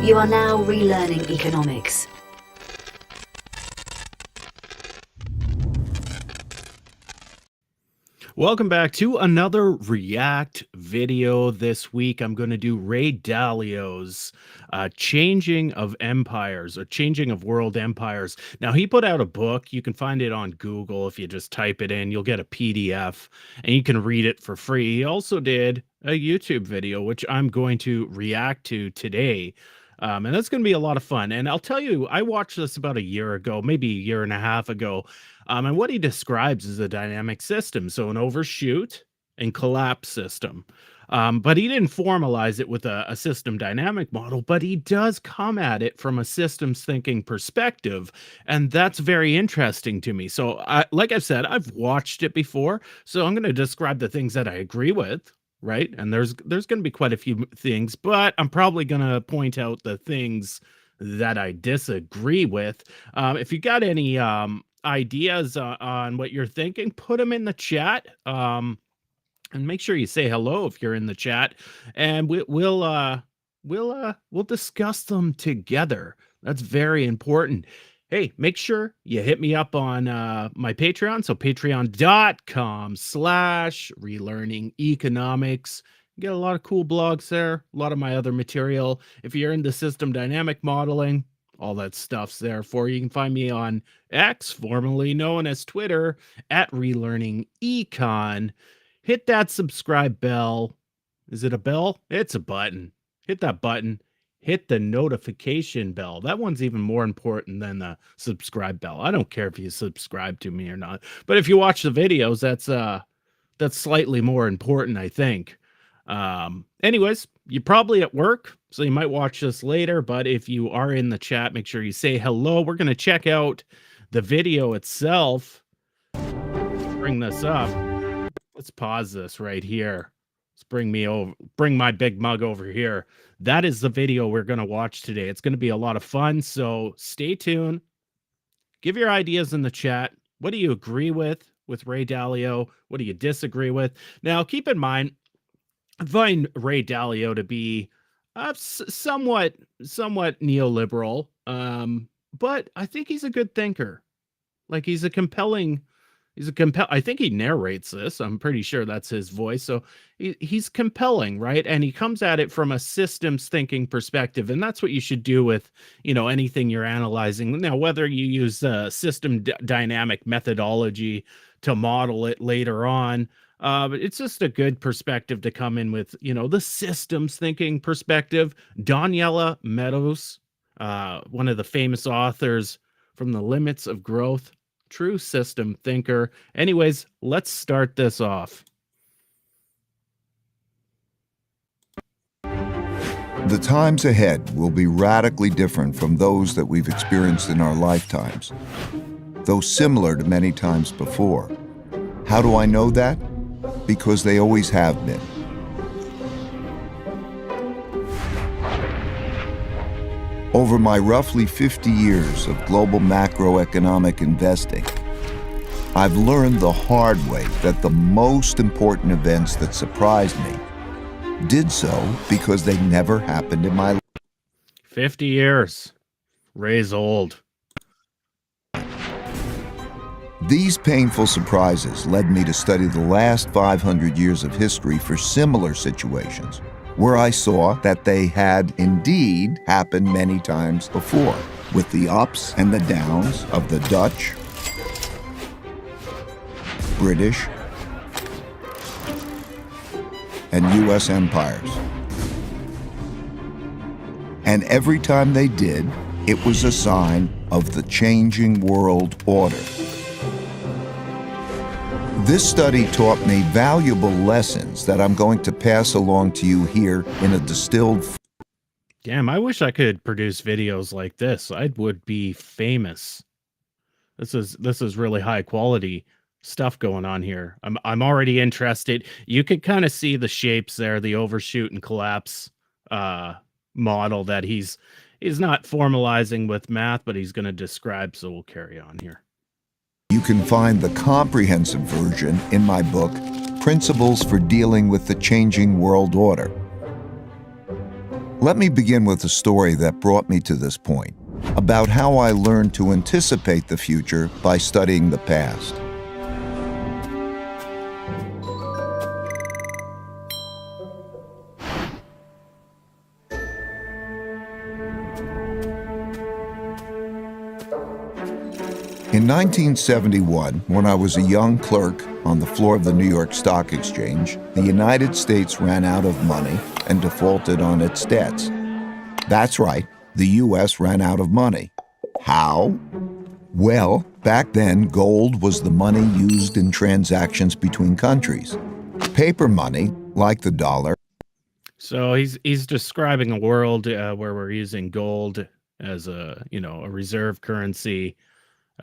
You are now relearning economics. Welcome back to another React video. This week I'm going to do Ray Dalio's Changing of Empires, or Changing of World Empires. Now, he put out a book. You can find it on Google. If you just type it in, you'll get a PDF and you can read it for free. He also did a YouTube video, which I'm going to react to today. And that's going to be a lot of fun. And I'll tell you, I watched this about a year ago, maybe a year and a half ago. And what he describes is a dynamic system. So an overshoot and collapse system. But he didn't formalize it with a system dynamic model, but he does come at it from a systems thinking perspective. And that's very interesting to me. So like I've said, I've watched it before. So I'm going to describe the things that I agree with. Right. And there's going to be quite a few things, but I'm probably going to point out the things that I disagree with. If you got any ideas on what you're thinking, put them in the chat. And make sure you say hello if you're in the chat, and we'll discuss them together. That's very important. Hey, make sure you hit me up on my Patreon. So patreon.com/relearningeconomics. You get a lot of cool blogs there, a lot of my other material. If you're into system dynamic modeling, all that stuff's there for you. You can find me on X, formerly known as Twitter, at relearningecon. Hit that subscribe bell. Is it a bell? It's a button. Hit that button. Hit the notification bell. That one's even more important than the subscribe bell. I don't care if you subscribe to me or not, but if you watch the videos, that's slightly more important, I think. Anyways, you're probably at work, so you might watch this later, but if you are in the chat, make sure you say hello. We're going to check out the video itself. Let's bring this up. Let's pause this right here. Let's bring my big mug over here. That is the video we're going to watch today. It's going to be a lot of fun, so stay tuned. Give your ideas in the chat. What do you agree with Ray Dalio? What do you disagree with? Now, keep in mind, I find Ray Dalio to be somewhat neoliberal, but I think he's a good thinker. Like, I think he narrates this. I'm pretty sure that's his voice. So he's compelling, right? And he comes at it from a systems thinking perspective. And that's what you should do with, anything you're analyzing. Now, whether you use system dynamic methodology to model it later on, but it's just a good perspective to come in with, the systems thinking perspective. Daniela Meadows, one of the famous authors from The Limits of Growth, true system thinker. Anyways, let's start this off. The times ahead will be radically different from those that we've experienced in our lifetimes, though similar to many times before. How do I know that? Because they always have been. Over my roughly 50 years of global macroeconomic investing, I've learned the hard way that the most important events that surprised me did so because they never happened in my life. 50 years. Ray's old. These painful surprises led me to study the last 500 years of history for similar situations, where I saw that they had indeed happened many times before, with the ups and the downs of the Dutch, British, and US empires. And every time they did, it was a sign of the changing world order. This study taught me valuable lessons that I'm going to pass along to you here in a distilled form. Damn, I wish I could produce videos like this. I would be famous. This is really high quality stuff going on here. I'm already interested. You can kind of see the shapes there, the overshoot and collapse model that he's not formalizing with math, but he's going to describe, so we'll carry on here. You can find the comprehensive version in my book, Principles for Dealing with the Changing World Order. Let me begin with a story that brought me to this point, about how I learned to anticipate the future by studying the past. In 1971, when I was a young clerk on the floor of the New York Stock Exchange, the United States ran out of money and defaulted on its debts. That's right, the U.S. ran out of money. How? Well, back then, gold was the money used in transactions between countries. Paper money, like the dollar. So he's describing a world where we're using gold as a reserve currency.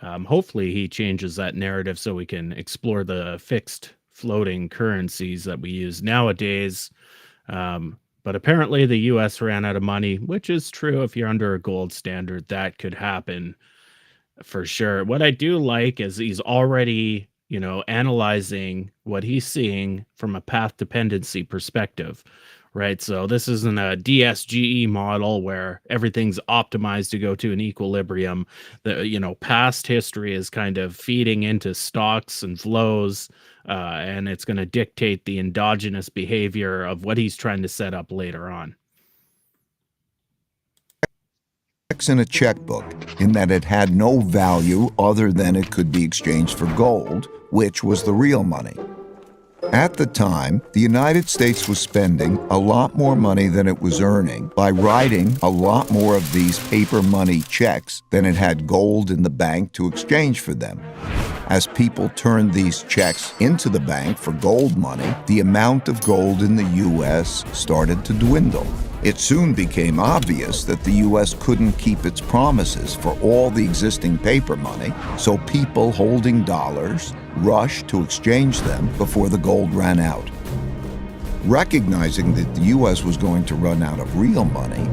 Hopefully he changes that narrative so we can explore the fixed floating currencies that we use nowadays. But apparently the U.S. ran out of money, which is true. If you're under a gold standard, that could happen for sure. What I do like is he's already, analyzing what he's seeing from a path dependency perspective. Right. So this isn't a DSGE model where everything's optimized to go to an equilibrium. Past history is kind of feeding into stocks and flows, and it's going to dictate the endogenous behavior of what he's trying to set up later on. In a checkbook, in that it had no value other than it could be exchanged for gold, which was the real money. At the time, the United States was spending a lot more money than it was earning by writing a lot more of these paper money checks than it had gold in the bank to exchange for them. As people turned these checks into the bank for gold money, the amount of gold in the U.S. started to dwindle. It soon became obvious that the U.S. couldn't keep its promises for all the existing paper money, so people holding dollars rushed to exchange them before the gold ran out. Recognizing that the U.S. was going to run out of real money,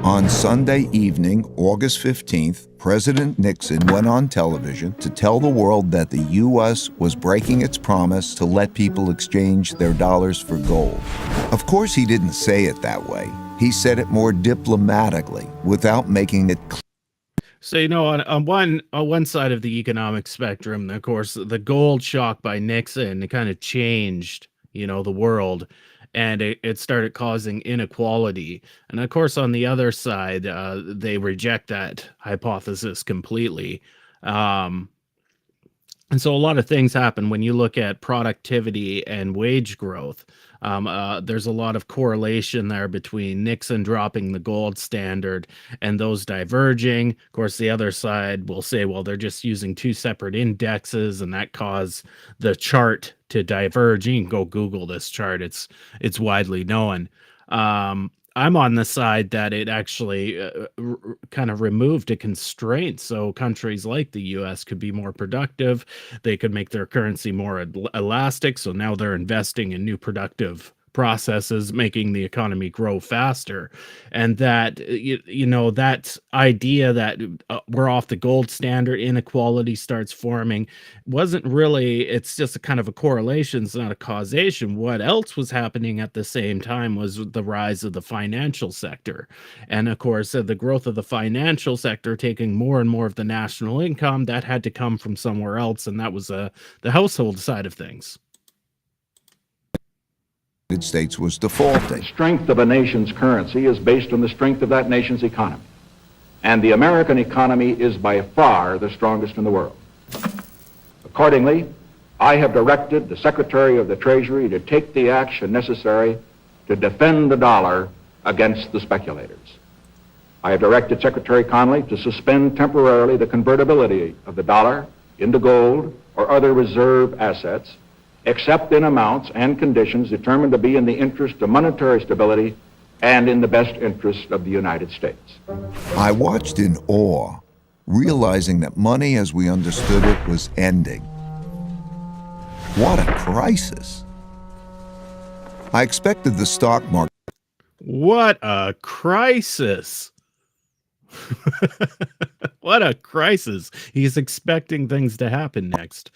on Sunday evening, August 15th, President Nixon went on television to tell the world that the U.S. was breaking its promise to let people exchange their dollars for gold. Of course, he didn't say it that way. He said it more diplomatically, without making it clear. So, on one side of the economic spectrum, of course, the gold shock by Nixon, it kind of changed, the world, and it started causing inequality. And of course, on the other side, they reject that hypothesis completely. And so a lot of things happen when you look at productivity and wage growth. There's a lot of correlation there between Nixon dropping the gold standard and those diverging. Of course, the other side will say, well, they're just using two separate indexes, and that caused the chart to diverge. You can go Google this chart. It's widely known. I'm on the side that it actually kind of removed a constraint, so countries like the U.S. could be more productive. They could make their currency more elastic, so now they're investing in new productive processes, making the economy grow faster. And that, that idea that we're off the gold standard, inequality starts forming, wasn't really, it's just a kind of a correlation. It's not a causation. What else was happening at the same time was the rise of the financial sector. And of course, the growth of the financial sector taking more and more of the national income, that had to come from somewhere else. And that was the household side of things. States was defaulting. The strength of a nation's currency is based on the strength of that nation's economy. And the American economy is by far the strongest in the world. Accordingly, I have directed the Secretary of the Treasury to take the action necessary to defend the dollar against the speculators. I have directed Secretary Connally to suspend temporarily the convertibility of the dollar into gold or other reserve assets, except in amounts and conditions determined to be in the interest of monetary stability and in the best interest of the United States. I watched in awe, realizing that money as we understood it was ending. What a crisis. I expected the stock market. What a crisis. What a crisis. He's expecting things to happen next.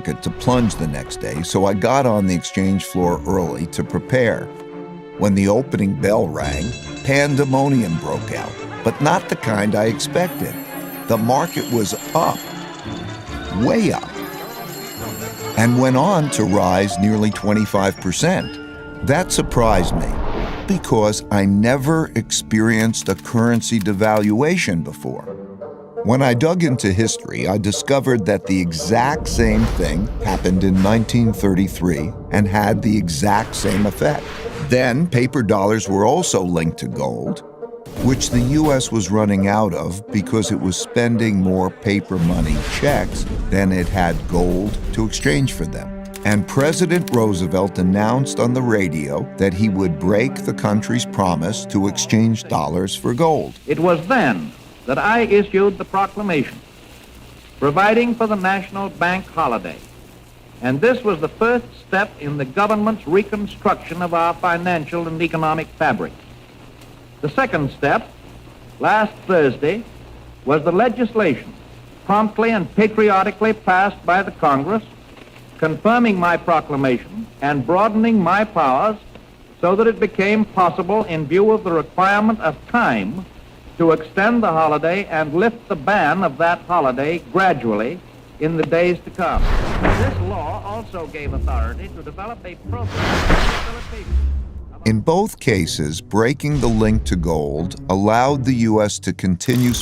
To plunge the next day, so I got on the exchange floor early to prepare. When the opening bell rang, pandemonium broke out, but not the kind I expected. The market was up, way up, and went on to rise nearly 25%. That surprised me because I never experienced a currency devaluation before. When I dug into history, I discovered that the exact same thing happened in 1933 and had the exact same effect. Then, paper dollars were also linked to gold, which the U.S. was running out of because it was spending more paper money checks than it had gold to exchange for them. And President Roosevelt announced on the radio that he would break the country's promise to exchange dollars for gold. It was then that I issued the proclamation providing for the National Bank holiday. And this was the first step in the government's reconstruction of our financial and economic fabric. The second step, last Thursday, was the legislation promptly and patriotically passed by the Congress, confirming my proclamation and broadening my powers so that it became possible, in view of the requirement of time, to extend the holiday and lift the ban of that holiday gradually in the days to come. This law also gave authority to develop a program of facilitation. In both cases, breaking the link to gold allowed the U.S. to continue.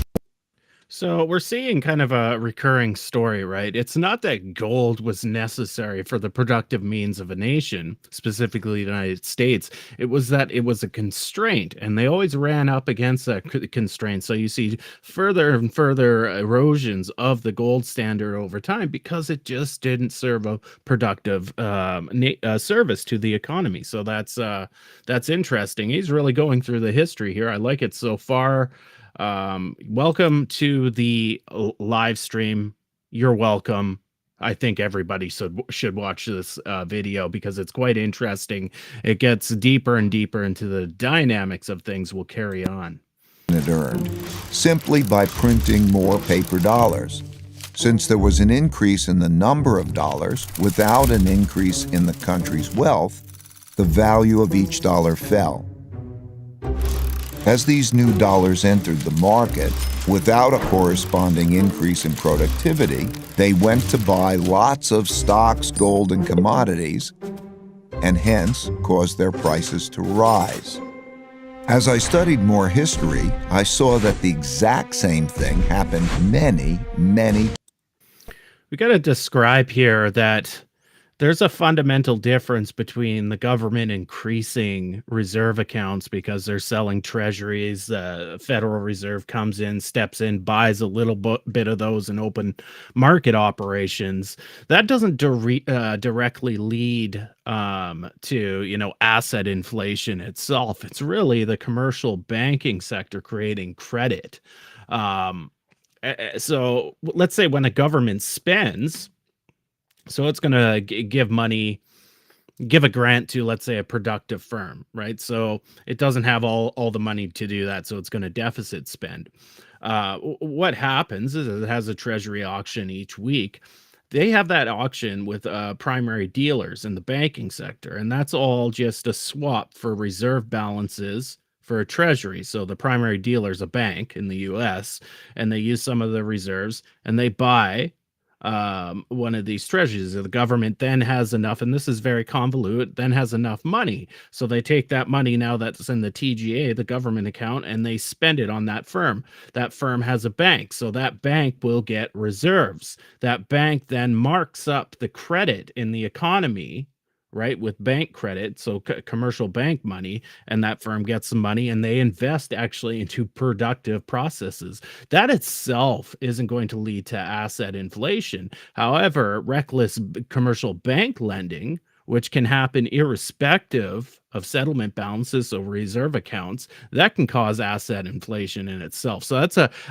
So we're seeing kind of a recurring story, right? It's not that gold was necessary for the productive means of a nation, specifically the United States. It was that it was a constraint, and they always ran up against that constraint. So you see further and further erosions of the gold standard over time because it just didn't serve a productive service to the economy. So that's interesting. He's really going through the history here. I like it so far. Welcome to the live stream. You're welcome. I think everybody should watch this video because it's quite interesting. It gets deeper and deeper into the dynamics of things. We'll carry on. It earned simply by printing more paper dollars. Since there was an increase in the number of dollars without an increase in the country's wealth, the value of each dollar fell. As these new dollars entered the market, without a corresponding increase in productivity, they went to buy lots of stocks, gold, and commodities, and hence caused their prices to rise. As I studied more history, I saw that the exact same thing happened many times. We got to describe here that there's a fundamental difference between the government increasing reserve accounts because they're selling treasuries. The Federal Reserve comes in, steps in, buys a little bit of those in open market operations. That doesn't directly lead to, asset inflation itself. It's really the commercial banking sector creating credit. So let's say when a government spends, so it's going to give a grant to, let's say, a productive firm, right? So it doesn't have all the money to do that, so it's going to deficit spend. What happens is it has a treasury auction each week. They have that auction with primary dealers in the banking sector, and that's all just a swap for reserve balances for a treasury. So the primary dealer is a bank in the U.S., and they use some of the reserves, and they buy one of these treasuries. The government then has enough, and this is very convoluted, then has enough money. So they take that money now that's in the TGA, the government account, and they spend it on that firm. That firm has a bank, so that bank will get reserves. That bank then marks up the credit in the economy, right, with bank credit, so commercial bank money, and that firm gets some money and they invest actually into productive processes. That itself isn't going to lead to asset inflation. However, reckless commercial bank lending, which can happen irrespective of settlement balances or reserve accounts, that can cause asset inflation in itself. So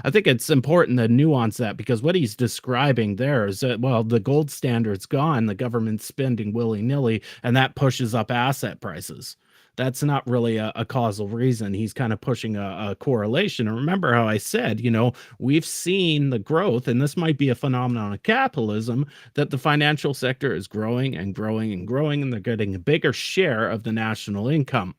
I think it's important to nuance that, because what he's describing there is that, well, the gold standard's gone, the government's spending willy-nilly, and that pushes up asset prices. That's not really a causal reason. He's kind of pushing a correlation. And remember how I said, we've seen the growth, and this might be a phenomenon of capitalism, that the financial sector is growing and growing and growing, and they're getting a bigger share of the national income.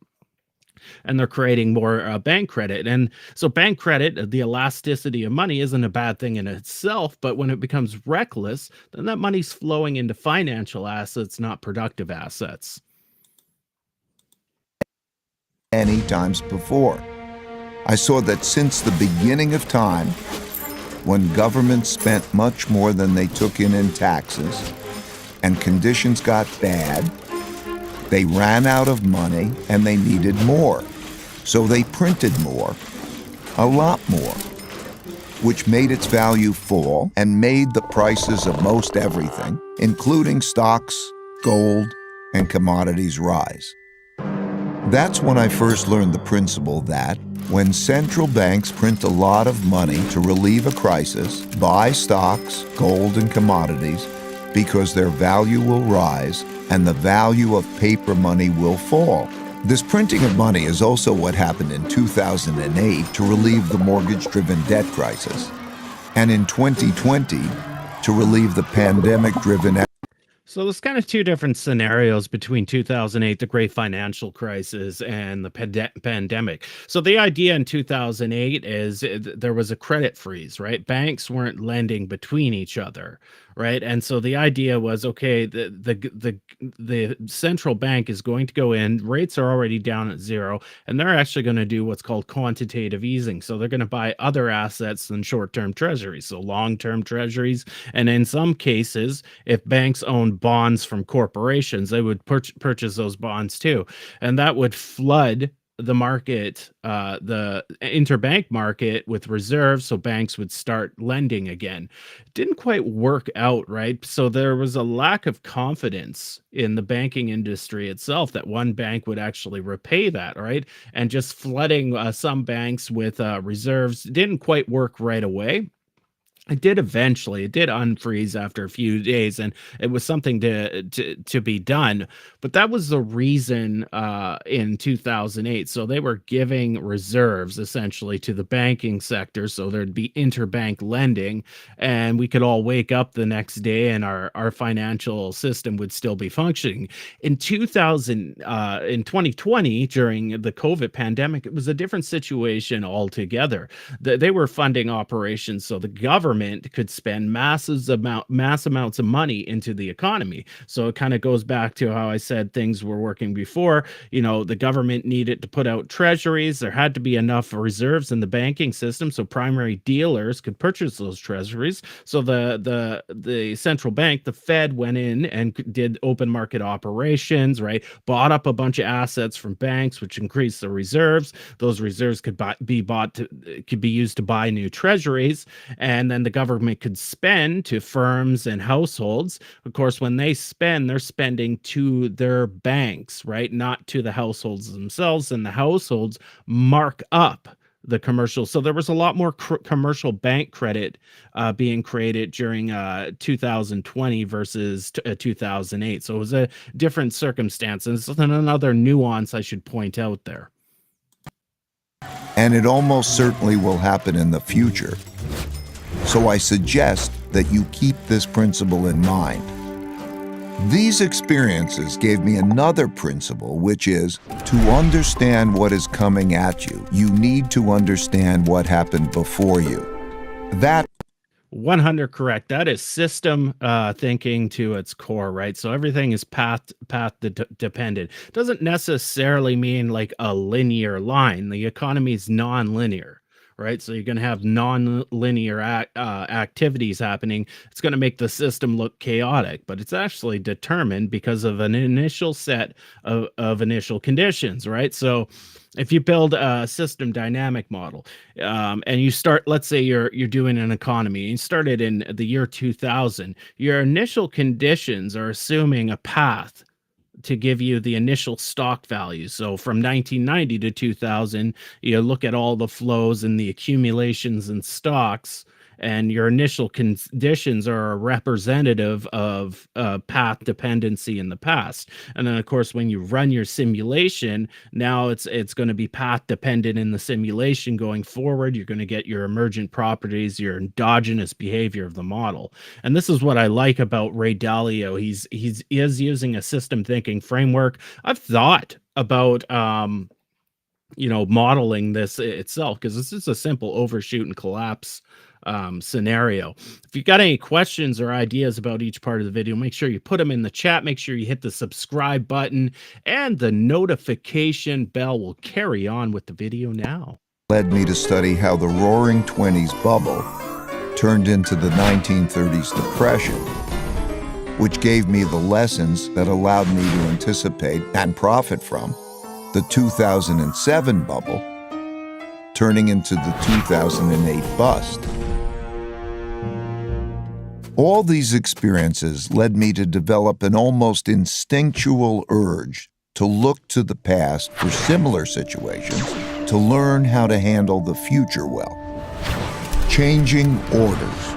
and they're creating more bank credit. And so bank credit, the elasticity of money isn't a bad thing in itself, but when it becomes reckless, then that money's flowing into financial assets, not productive assets. Many times before. I saw that since the beginning of time, when governments spent much more than they took in taxes, and conditions got bad, they ran out of money and they needed more. So they printed more, a lot more, which made its value fall and made the prices of most everything, including stocks, gold, and commodities, rise. That's when I first learned the principle that when central banks print a lot of money to relieve a crisis, buy stocks, gold, and commodities because their value will rise and the value of paper money will fall. This printing of money is also what happened in 2008 to relieve the mortgage-driven debt crisis, and in 2020 to relieve the pandemic-driven. So there's kind of two different scenarios between 2008, the great financial crisis, and the pandemic. So the idea in 2008 is there was a credit freeze, right? Banks weren't lending between each other, right? And so the idea was, okay, the central bank is going to go in, rates are already down at zero, and they're actually going to do what's called quantitative easing. So they're going to buy other assets than short-term treasuries, so long-term treasuries. And in some cases, if banks own bonds from corporations, they would purchase those bonds too. And that would flood the market, the interbank market, with reserves, so banks would start lending again. It didn't quite work out, right? So there was a lack of confidence in the banking industry itself that one bank would actually repay that, right? And just flooding some banks with reserves didn't quite work right away. It did eventually. It did unfreeze after a few days, and it was something to be done. But that was the reason in 2008. So they were giving reserves essentially to the banking sector, so there'd be interbank lending, and we could all wake up the next day and our financial system would still be functioning. In 2020, during the COVID pandemic, it was a different situation altogether. They were funding operations, so the government could spend mass amounts of money into the economy. So it kind of goes back to how I said things were working before. You know, the government needed to put out treasuries. There had to be enough reserves in the banking system so primary dealers could purchase those treasuries. So the central bank, the Fed, went in and did open market operations, right? Bought up a bunch of assets from banks, which increased the reserves. Those reserves could be used to buy new treasuries, and then the government could spend to firms and households. Of course, when they spend, they're spending to their banks, right? Not to the households themselves, and the households mark up the commercial. So there was a lot more commercial bank credit being created during 2020 versus 2008. So it was a different circumstance. And it's another nuance I should point out there. And it almost certainly will happen in the future. So I suggest that you keep this principle in mind. These experiences gave me another principle, which is to understand what is coming at you, you need to understand what happened before you. That 100 correct. That is system thinking to its core, right? So everything is path dependent. Doesn't necessarily mean like a linear line. The economy is non-linear, right? So you're going to have non-linear activities happening. It's going to make the system look chaotic, but it's actually determined because of an initial set of initial conditions, right? So if you build a system dynamic model and you start, let's say you're doing an economy, and you started in the year 2000, your initial conditions are assuming a path to give you the initial stock value. So from 1990 to 2000, you look at all the flows and the accumulations in stocks, and your initial conditions are a representative of path dependency in the past. And then, of course, when you run your simulation, now it's going to be path dependent in the simulation going forward. You're going to get your emergent properties, your endogenous behavior of the model. And this is what I like about Ray Dalio. He is using a system thinking framework. I've thought about modeling this itself, because this is a simple overshoot and collapse scenario. If you've got any questions or ideas about each part of the video, make sure you put them in the chat. Make sure you hit the subscribe button and the notification bell. Will carry on with the video now. Led me to study how the Roaring '20s bubble turned into the 1930s depression, which gave me the lessons that allowed me to anticipate and profit from the 2007 bubble turning into the 2008 bust. All these experiences led me to develop an almost instinctual urge to look to the past for similar situations to learn how to handle the future well. Changing orders.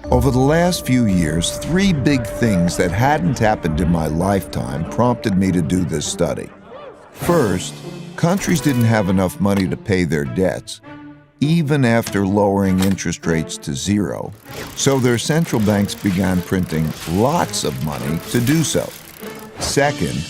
Over the last few years, three big things that hadn't happened in my lifetime prompted me to do this study. First, countries didn't have enough money to pay their debts, even after lowering interest rates to zero, so their central banks began printing lots of money to do so. Second,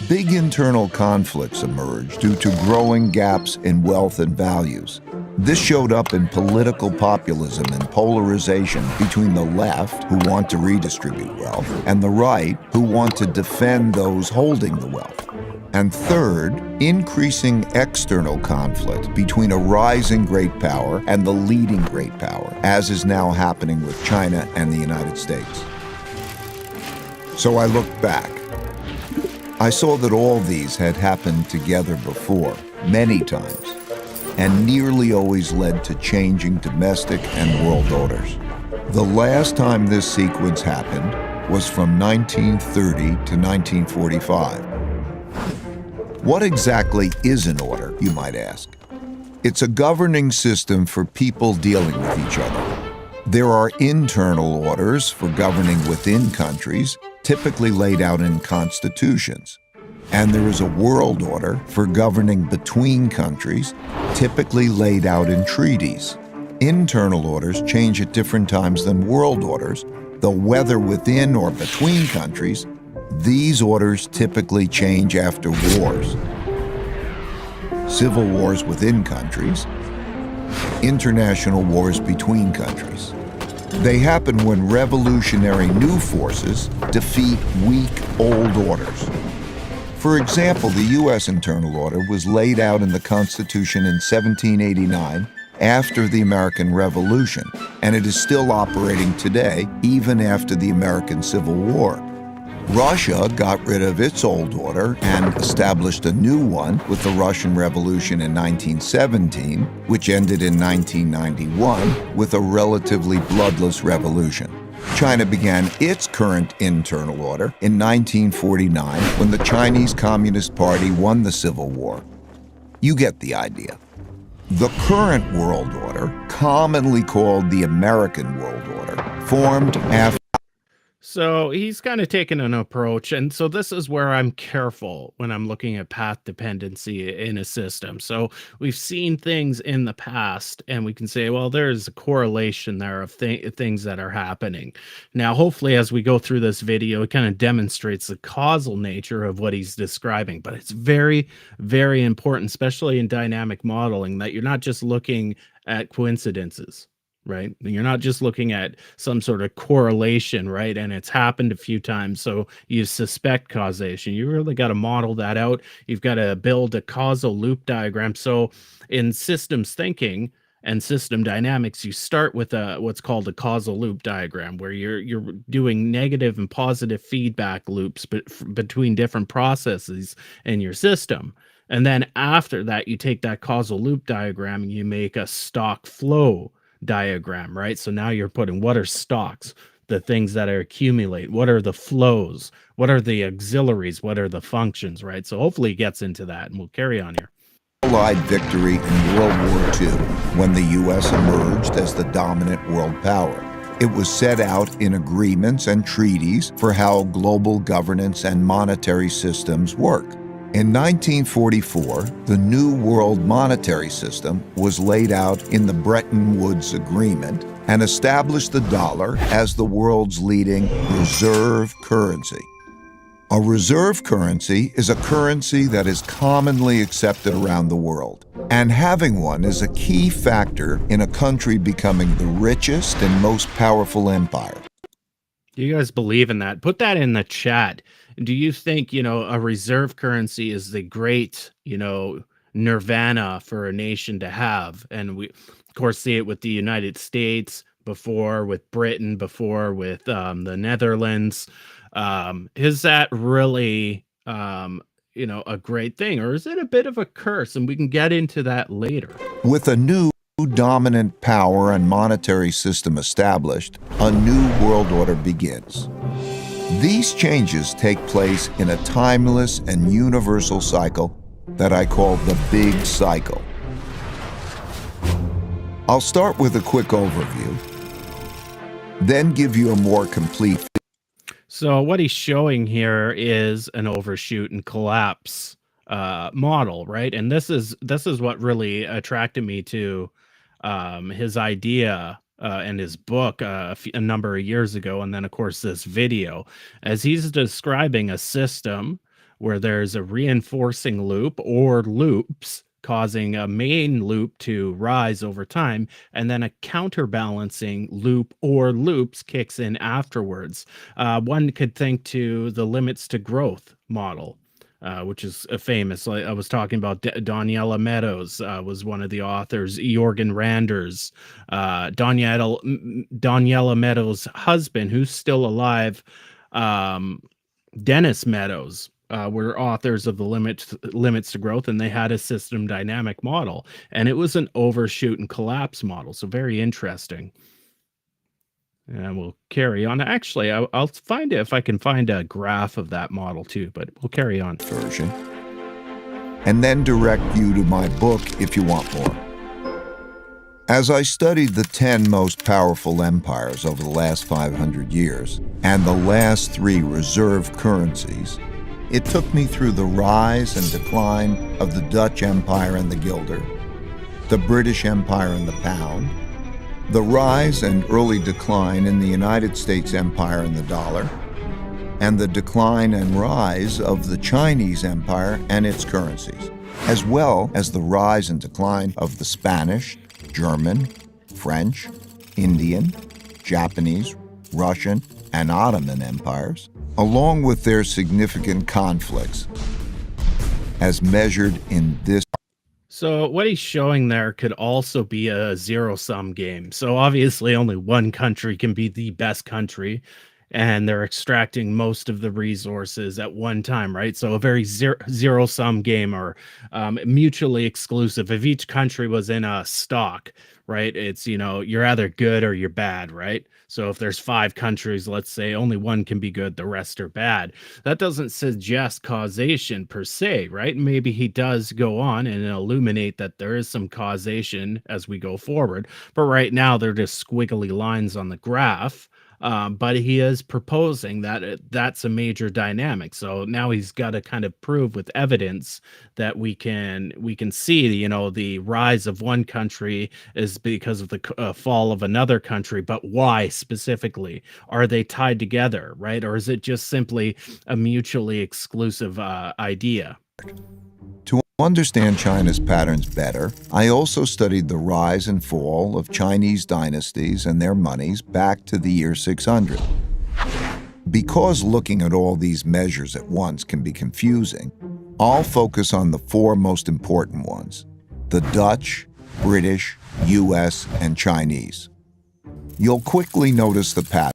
big internal conflicts emerged due to growing gaps in wealth and values. This showed up in political populism and polarization between the left, who want to redistribute wealth, and the right, who want to defend those holding the wealth. And third, increasing external conflict between a rising great power and the leading great power, as is now happening with China and the United States. So I looked back. I saw that all these had happened together before, many times, and nearly always led to changing domestic and world orders. The last time this sequence happened was from 1930 to 1945. What exactly is an order, you might ask? It's a governing system for people dealing with each other. There are internal orders for governing within countries, typically laid out in constitutions. And there is a world order for governing between countries, typically laid out in treaties. Internal orders change at different times than world orders, though whether within or between countries, these orders typically change after wars. Civil wars within countries, international wars between countries. They happen when revolutionary new forces defeat weak old orders. For example, the U.S. internal order was laid out in the Constitution in 1789 after the American Revolution, and it is still operating today, even after the American Civil War. Russia got rid of its old order and established a new one with the Russian Revolution in 1917, which ended in 1991 with a relatively bloodless revolution. China began its current internal order in 1949 when the Chinese Communist Party won the Civil War. You get the idea. The current world order, commonly called the American World Order, formed after. So he's kind of taken an approach, and so this is where I'm careful when I'm looking at path dependency in a system. So we've seen things in the past, and we can say, well, there's a correlation there of things that are happening. Now, hopefully, as we go through this video, it kind of demonstrates the causal nature of what he's describing. But it's very, very important, especially in dynamic modeling, that you're not just looking at coincidences. Right? You're not just looking at some sort of correlation, right? And it's happened a few times, so you suspect causation. You really got to model that out. You've got to build a causal loop diagram. So in systems thinking and system dynamics, you start with what's called a causal loop diagram, where you're doing negative and positive feedback loops between different processes in your system. And then after that, you take that causal loop diagram and you make a stock flow diagram, right? So now you're putting, what are stocks, the things that are accumulate, what are the flows, what are the auxiliaries, what are the functions, right? So hopefully it gets into that, and we'll carry on here. Allied victory in World War II, when the U.S. emerged as the dominant world power. It was set out in agreements and treaties for how global governance and monetary systems work. In 1944, the New World Monetary System was laid out in the Bretton Woods Agreement and established the dollar as the world's leading reserve currency. A reserve currency is a currency that is commonly accepted around the world, and having one is a key factor in a country becoming the richest and most powerful empire. Do you guys believe in that? Put that in the chat. Do you think, a reserve currency is the great, nirvana for a nation to have? And we, of course, see it with the United States, before with Britain, before with the Netherlands. Is that really, a great thing, or is it a bit of a curse? And we can get into that later. With a new dominant power and monetary system established, a new world order begins. These changes take place in a timeless and universal cycle that I call the Big Cycle. I'll start with a quick overview, then give you a more complete. So what he's showing here is an overshoot and collapse model, right? And this is what really attracted me to his idea and his book a number of years ago, and then of course this video, as he's describing a system where there's a reinforcing loop or loops causing a main loop to rise over time, and then a counterbalancing loop or loops kicks in afterwards. One could think to the limits to growth model, which is famous. I was talking about Daniela Meadows was one of the authors. Jorgen Randers, Daniela Meadows' husband, who's still alive, Dennis Meadows, were authors of the limits to growth, and they had a system dynamic model, and it was an overshoot and collapse model. So very interesting. And we'll carry on. Actually, I'll find it if I can find a graph of that model too, but we'll carry on. Version, and then direct you to my book if you want more. As I studied the 10 most powerful empires over the last 500 years and the last 3 reserve currencies, it took me through the rise and decline of the Dutch Empire and the guilder, the British Empire and the pound, the rise and early decline in the United States Empire and the dollar, and the decline and rise of the Chinese Empire and its currencies, as well as the rise and decline of the Spanish, German, French, Indian, Japanese, Russian, and Ottoman empires, along with their significant conflicts, as measured in this. So what he's showing there could also be a zero-sum game. So obviously only one country can be the best country, and they're extracting most of the resources at one time, right? So a very zero-sum game, or mutually exclusive. If each country was in a stock, right, it's, you're either good or you're bad, right? So if there's 5 countries, let's say, only one can be good, the rest are bad. That doesn't suggest causation per se, right? Maybe he does go on and illuminate that there is some causation as we go forward, but right now they're just squiggly lines on the graph. But he is proposing that that's a major dynamic. So now he's got to kind of prove with evidence that we can see, the rise of one country is because of the fall of another country. But why specifically? Are they tied together, right? Or is it just simply a mutually exclusive idea? To understand China's patterns better, I also studied the rise and fall of Chinese dynasties and their monies back to the year 600. Because looking at all these measures at once can be confusing, I'll focus on the 4 most important ones: the Dutch, British, US, and Chinese. You'll quickly notice the pattern.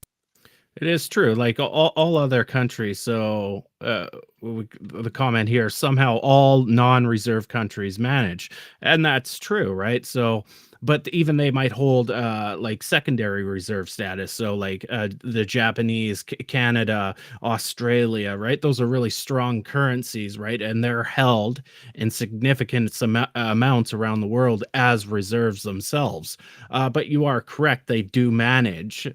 It is true, like all other countries. So the comment here, somehow all non-reserve countries manage, and that's true, right? So but even they might hold like secondary reserve status. So like the Japanese, Canada, Australia, right? Those are really strong currencies, right? And they're held in significant amounts around the world as reserves themselves. But you are correct, they do manage.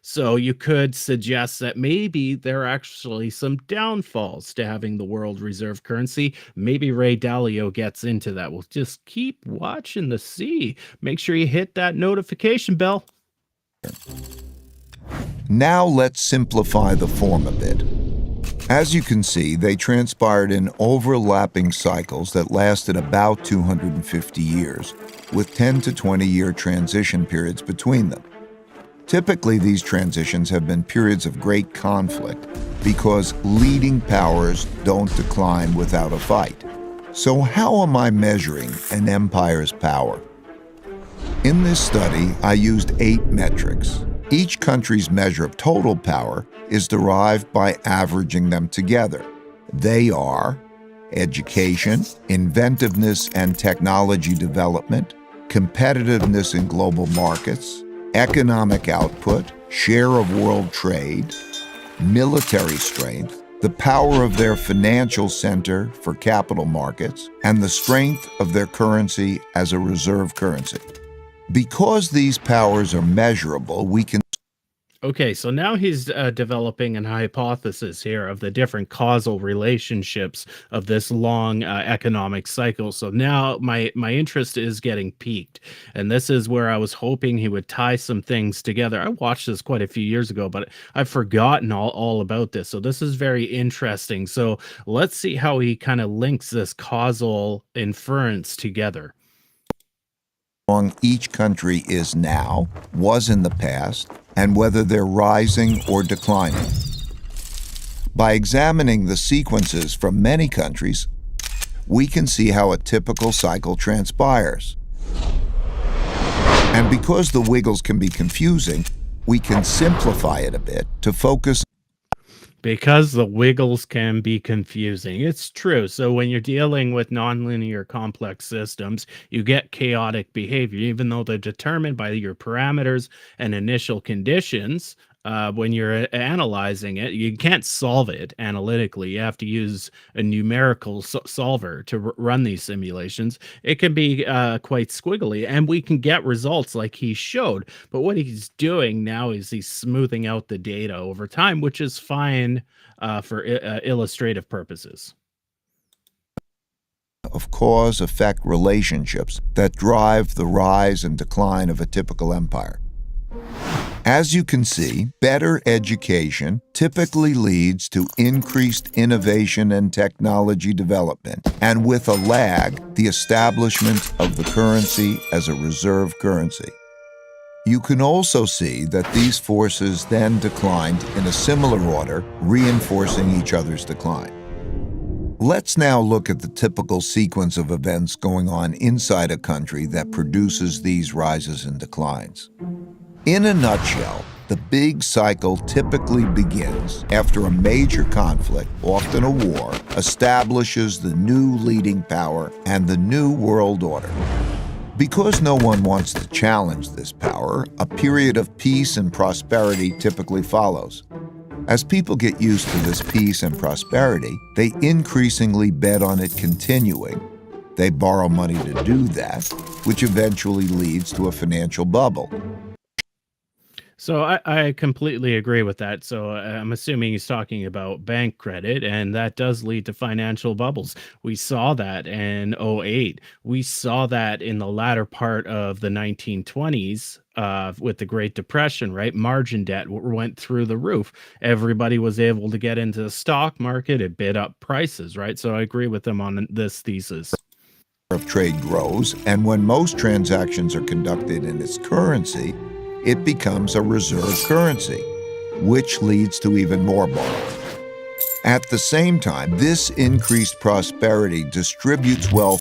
So you could suggest that maybe there are actually some downfalls to having the world reserve currency. Maybe Ray Dalio gets into that. We'll just keep watching to see. Make sure you hit that notification bell. Now let's simplify the form a bit. As you can see, they transpired in overlapping cycles that lasted about 250 years, with 10 to 20-year transition periods between them. Typically, these transitions have been periods of great conflict because leading powers don't decline without a fight. So how am I measuring an empire's power? In this study, I used 8 metrics. Each country's measure of total power is derived by averaging them together. They are education, inventiveness and technology development, competitiveness in global markets, economic output, share of world trade, military strength, the power of their financial center for capital markets, and the strength of their currency as a reserve currency. Because these powers are measurable, we can... Okay, so now he's developing an hypothesis here of the different causal relationships of this long economic cycle. So now my interest is getting piqued, and this is where I was hoping he would tie some things together. I watched this quite a few years ago, but I've forgotten all about this. So this is very interesting. So let's see how he kind of links this causal inference together. Long each country is now, was in the past, and whether they're rising or declining. By examining the sequences from many countries, we can see how a typical cycle transpires. And because the wiggles can be confusing, we can simplify it a bit to focus. Because the wiggles can be confusing. It's true. So when you're dealing with nonlinear complex systems, you get chaotic behavior, even though they're determined by your parameters and initial conditions. When you're analyzing it, you can't solve it analytically. You have to use a numerical solver to run these simulations. It can be quite squiggly, and we can get results like he showed. But what he's doing now is he's smoothing out the data over time, which is fine for illustrative purposes. Of cause-effect relationships that drive the rise and decline of a typical empire. As you can see, better education typically leads to increased innovation and technology development, and with a lag, the establishment of the currency as a reserve currency. You can also see that these forces then declined in a similar order, reinforcing each other's decline. Let's now look at the typical sequence of events going on inside a country that produces these rises and declines. In a nutshell, the big cycle typically begins after a major conflict, often a war, establishes the new leading power and the new world order. Because no one wants to challenge this power, a period of peace and prosperity typically follows. As people get used to this peace and prosperity, they increasingly bet on it continuing. They borrow money to do that, which eventually leads to a financial bubble. So I completely agree with that. So I'm assuming he's talking about bank credit, and that does lead to financial bubbles. We saw that in '08. We saw that in the latter part of the 1920s with the Great Depression, right? Margin debt went through the roof. Everybody was able to get into the stock market. It bid up prices, right? So I agree with him on this thesis. Of trade grows, and when most transactions are conducted in its currency, it becomes a reserve currency, which leads to even more borrowing. At the same time, this increased prosperity distributes wealth.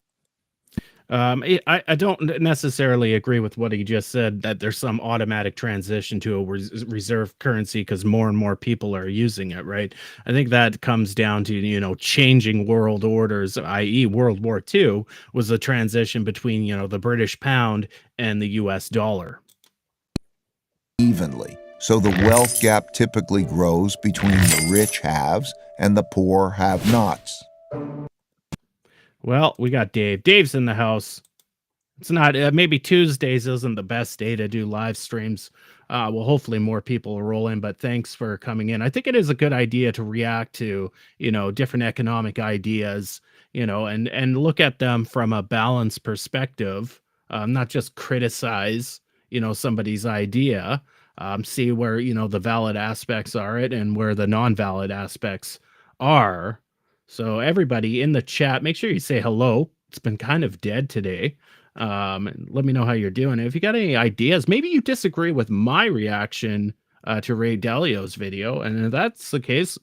I don't necessarily agree with what he just said, that there's some automatic transition to a reserve currency because more and more people are using it, right? I think that comes down to, changing world orders, i.e. World War II was a transition between, the British pound and the US dollar. Evenly. So the wealth gap typically grows between the rich haves and the poor have-nots. Well, we got Dave. Dave's in the house. It's not, maybe Tuesdays isn't the best day to do live streams. Well, hopefully more people will roll in, but thanks for coming in. I think it is a good idea to react to, different economic ideas, and look at them from a balanced perspective, not just criticize, somebody's idea, see where, the valid aspects are it and where the non-valid aspects are. So everybody in the chat, make sure you say hello. It's been kind of dead today. Let me know how you're doing. If you got any ideas, maybe you disagree with my reaction to Ray Dalio's video. And if that's the case,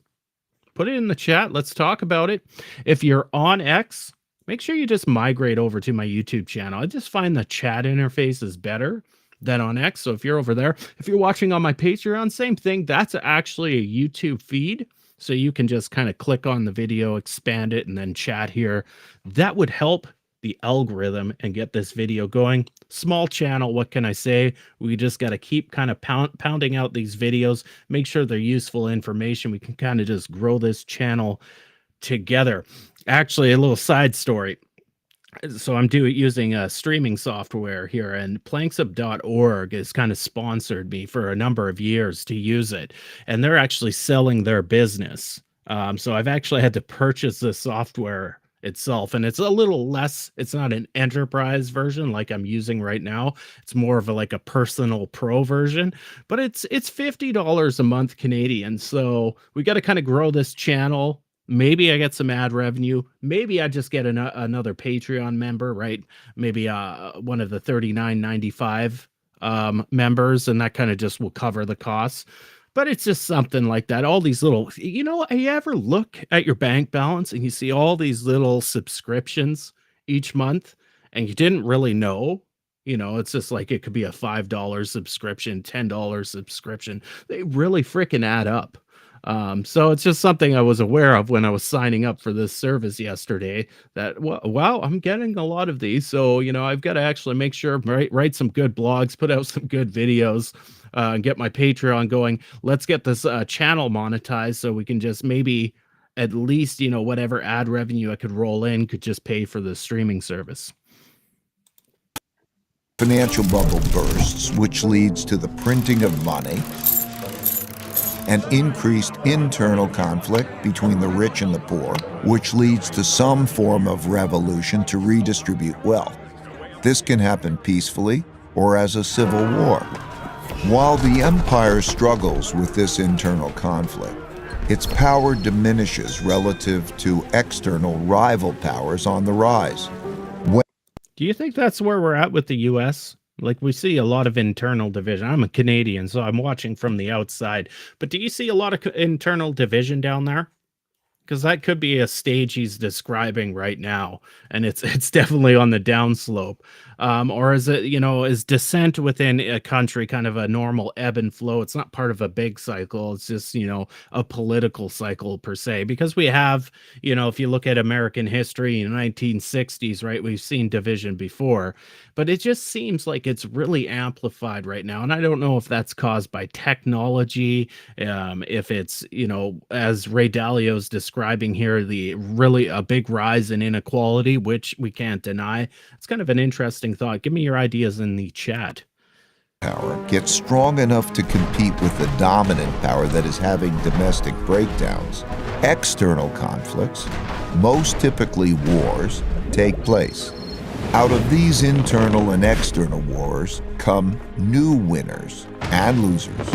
put it in the chat. Let's talk about it. If you're on X, make sure you just migrate over to my YouTube channel. I just find the chat interface is better than on X. So if you're over there, if you're watching on my Patreon, same thing. That's actually a YouTube feed. So you can just kind of click on the video, expand it, and then chat here. That would help the algorithm and get this video going. Small channel, what can I say? We just got to keep kind of pounding out these videos, make sure they're useful information. We can kind of just grow this channel together. Actually, a little side story. So I'm using a streaming software here, and planksup.org has kind of sponsored me for a number of years to use it, and they're actually selling their business. So I've actually had to purchase the software itself, and it's a little less. It's not an enterprise version like I'm using right now. It's more of like a personal pro version, but it's $50 a month Canadian. So we got to kind of grow this channel. Maybe I get some ad revenue. Maybe I just get another Patreon member, right? Maybe one of the $39.95 members, and that kind of just will cover the costs. But it's just something like that. All these little, you ever look at your bank balance and you see all these little subscriptions each month and you didn't really know? It's just like it could be a $5 subscription, $10 subscription. They really freaking add up. So it's just something I was aware of when I was signing up for this service yesterday, that, wow, I'm getting a lot of these. So, I've got to actually make sure, write some good blogs, put out some good videos, and get my Patreon going. Let's get this channel monetized so we can just maybe at least, whatever ad revenue I could roll in could just pay for the streaming service. Financial bubble bursts, which leads to the printing of money and increased internal conflict between the rich and the poor, which leads to some form of revolution to redistribute wealth. This can happen peacefully or as a civil war. While the empire struggles with this internal conflict, its power diminishes relative to external rival powers on the rise. Do you think that's where we're at with the U.S.? Like, we see a lot of internal division. I'm a Canadian, so I'm watching from the outside. But do you see a lot of internal division down there? Because that could be a stage he's describing right now, and it's definitely on the downslope. Or is it, is descent within a country kind of a normal ebb and flow? It's not part of a big cycle. It's just, a political cycle per se. Because we have, if you look at American history in the 1960s, right, we've seen division before. But it just seems like it's really amplified right now. And I don't know if that's caused by technology, if it's, as Ray Dalio's describing here, the really a big rise in inequality, which we can't deny. It's kind of an interesting thought. Give me your ideas in the chat. Power gets strong enough to compete with the dominant power that is having domestic breakdowns. External conflicts, most typically wars, take place. Out of these internal and external wars come new winners and losers.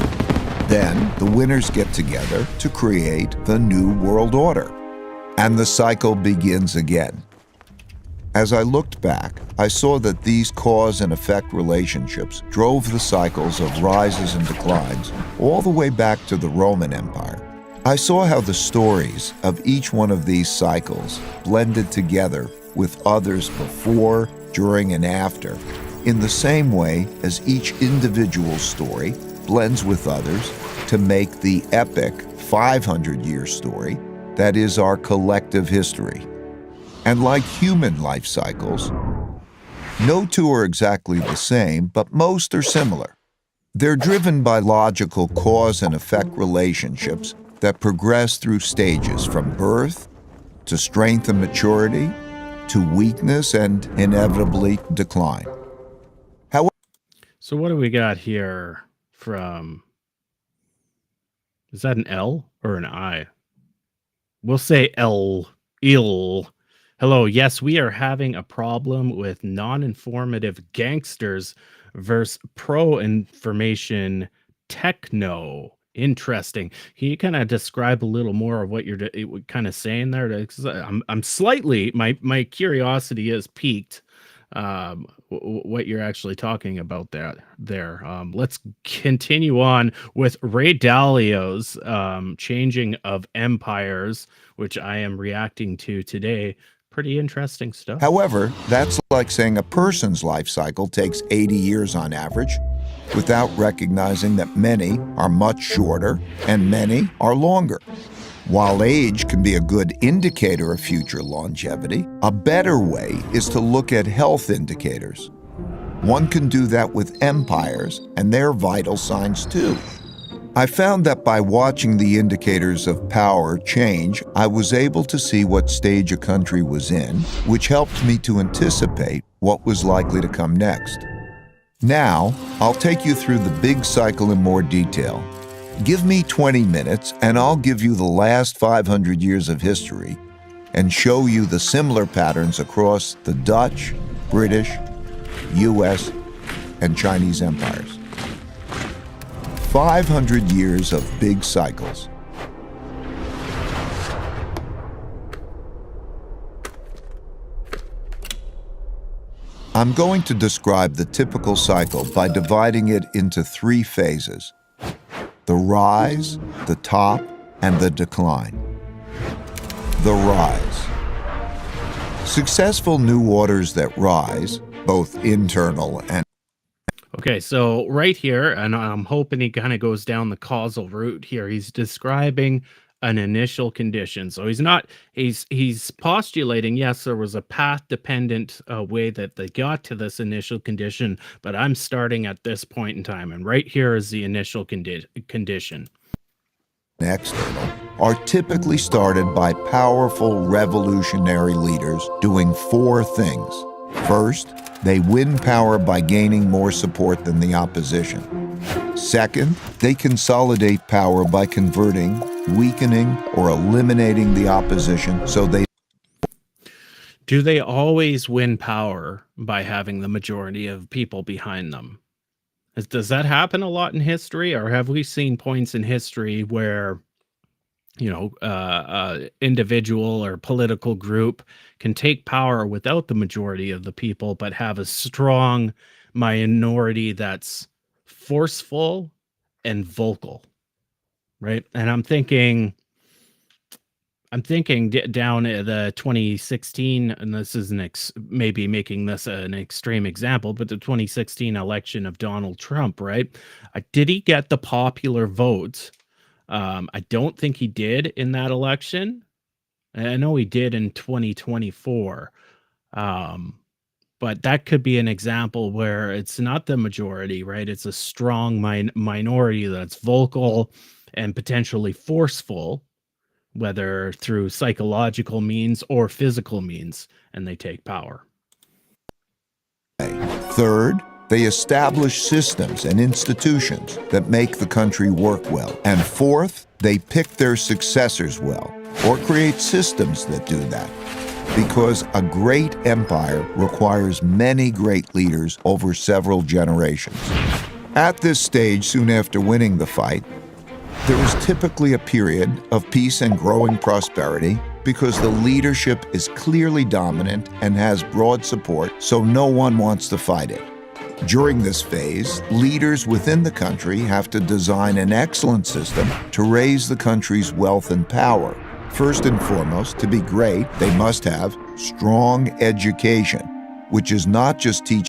Then the winners get together to create the new world order, and the cycle begins again. As I looked back, I saw that these cause and effect relationships drove the cycles of rises and declines all the way back to the Roman Empire. I saw how the stories of each one of these cycles blended together with others before, during, and after, in the same way as each individual story blends with others to make the epic 500-year story that is our collective history. And like human life cycles, no two are exactly the same, but most are similar. They're driven by logical cause and effect relationships that progress through stages from birth to strength and maturity to weakness and inevitably decline. So what do we got here from, is that an L or an I? We'll say L, ill. Hello, yes, we are having a problem with non-informative gangsters versus pro-information techno. Interesting. Can you kind of describe a little more of what you're kind of saying there? I'm slightly, my curiosity is piqued. What you're actually talking about there. Let's continue on with Ray Dalio's changing of empires, which I am reacting to today. Pretty interesting stuff. However, that's like saying a person's life cycle takes 80 years on average, without recognizing that many are much shorter and many are longer. While age can be a good indicator of future longevity, a better way is to look at health indicators. One can do that with empires and their vital signs too. I found that by watching the indicators of power change, I was able to see what stage a country was in, which helped me to anticipate what was likely to come next. Now, I'll take you through the big cycle in more detail. Give me 20 minutes and I'll give you the last 500 years of history and show you the similar patterns across the Dutch, British, US, and Chinese empires. 500 years of big cycles. I'm going to describe the typical cycle by dividing it into 3 phases: the rise, the top, and the decline. The rise. Successful new orders that rise, both internal and... Okay, so right here, and I'm hoping he kind of goes down the causal route here. He's describing an initial condition. So he's postulating, yes, there was a path-dependent way that they got to this initial condition, but I'm starting at this point in time, and right here is the initial condition. External are typically started by powerful revolutionary leaders doing 4 things. First, they win power by gaining more support than the opposition. Second, they consolidate power by converting, weakening, or eliminating the opposition so they... Do they always win power by having the majority of people behind them? Does that happen a lot in history, or have we seen points in history where, individual or political group can take power without the majority of the people, but have a strong minority that's forceful and vocal, right? And I'm thinking down at the 2016, and this is maybe making this an extreme example, but the 2016 election of Donald Trump, right? Did he get the popular vote? I don't think he did in that election. I know he did in 2024. But that could be an example where it's not the majority, right? It's a strong minority that's vocal and potentially forceful, whether through psychological means or physical means, and they take power. Third, they establish systems and institutions that make the country work well. And fourth, they pick their successors well, or create systems that do that. Because a great empire requires many great leaders over several generations. At this stage, soon after winning the fight, there is typically a period of peace and growing prosperity because the leadership is clearly dominant and has broad support, so no one wants to fight it. During this phase, leaders within the country have to design an excellent system to raise the country's wealth and power. First and foremost, to be great, they must have strong education, which is not just teaching.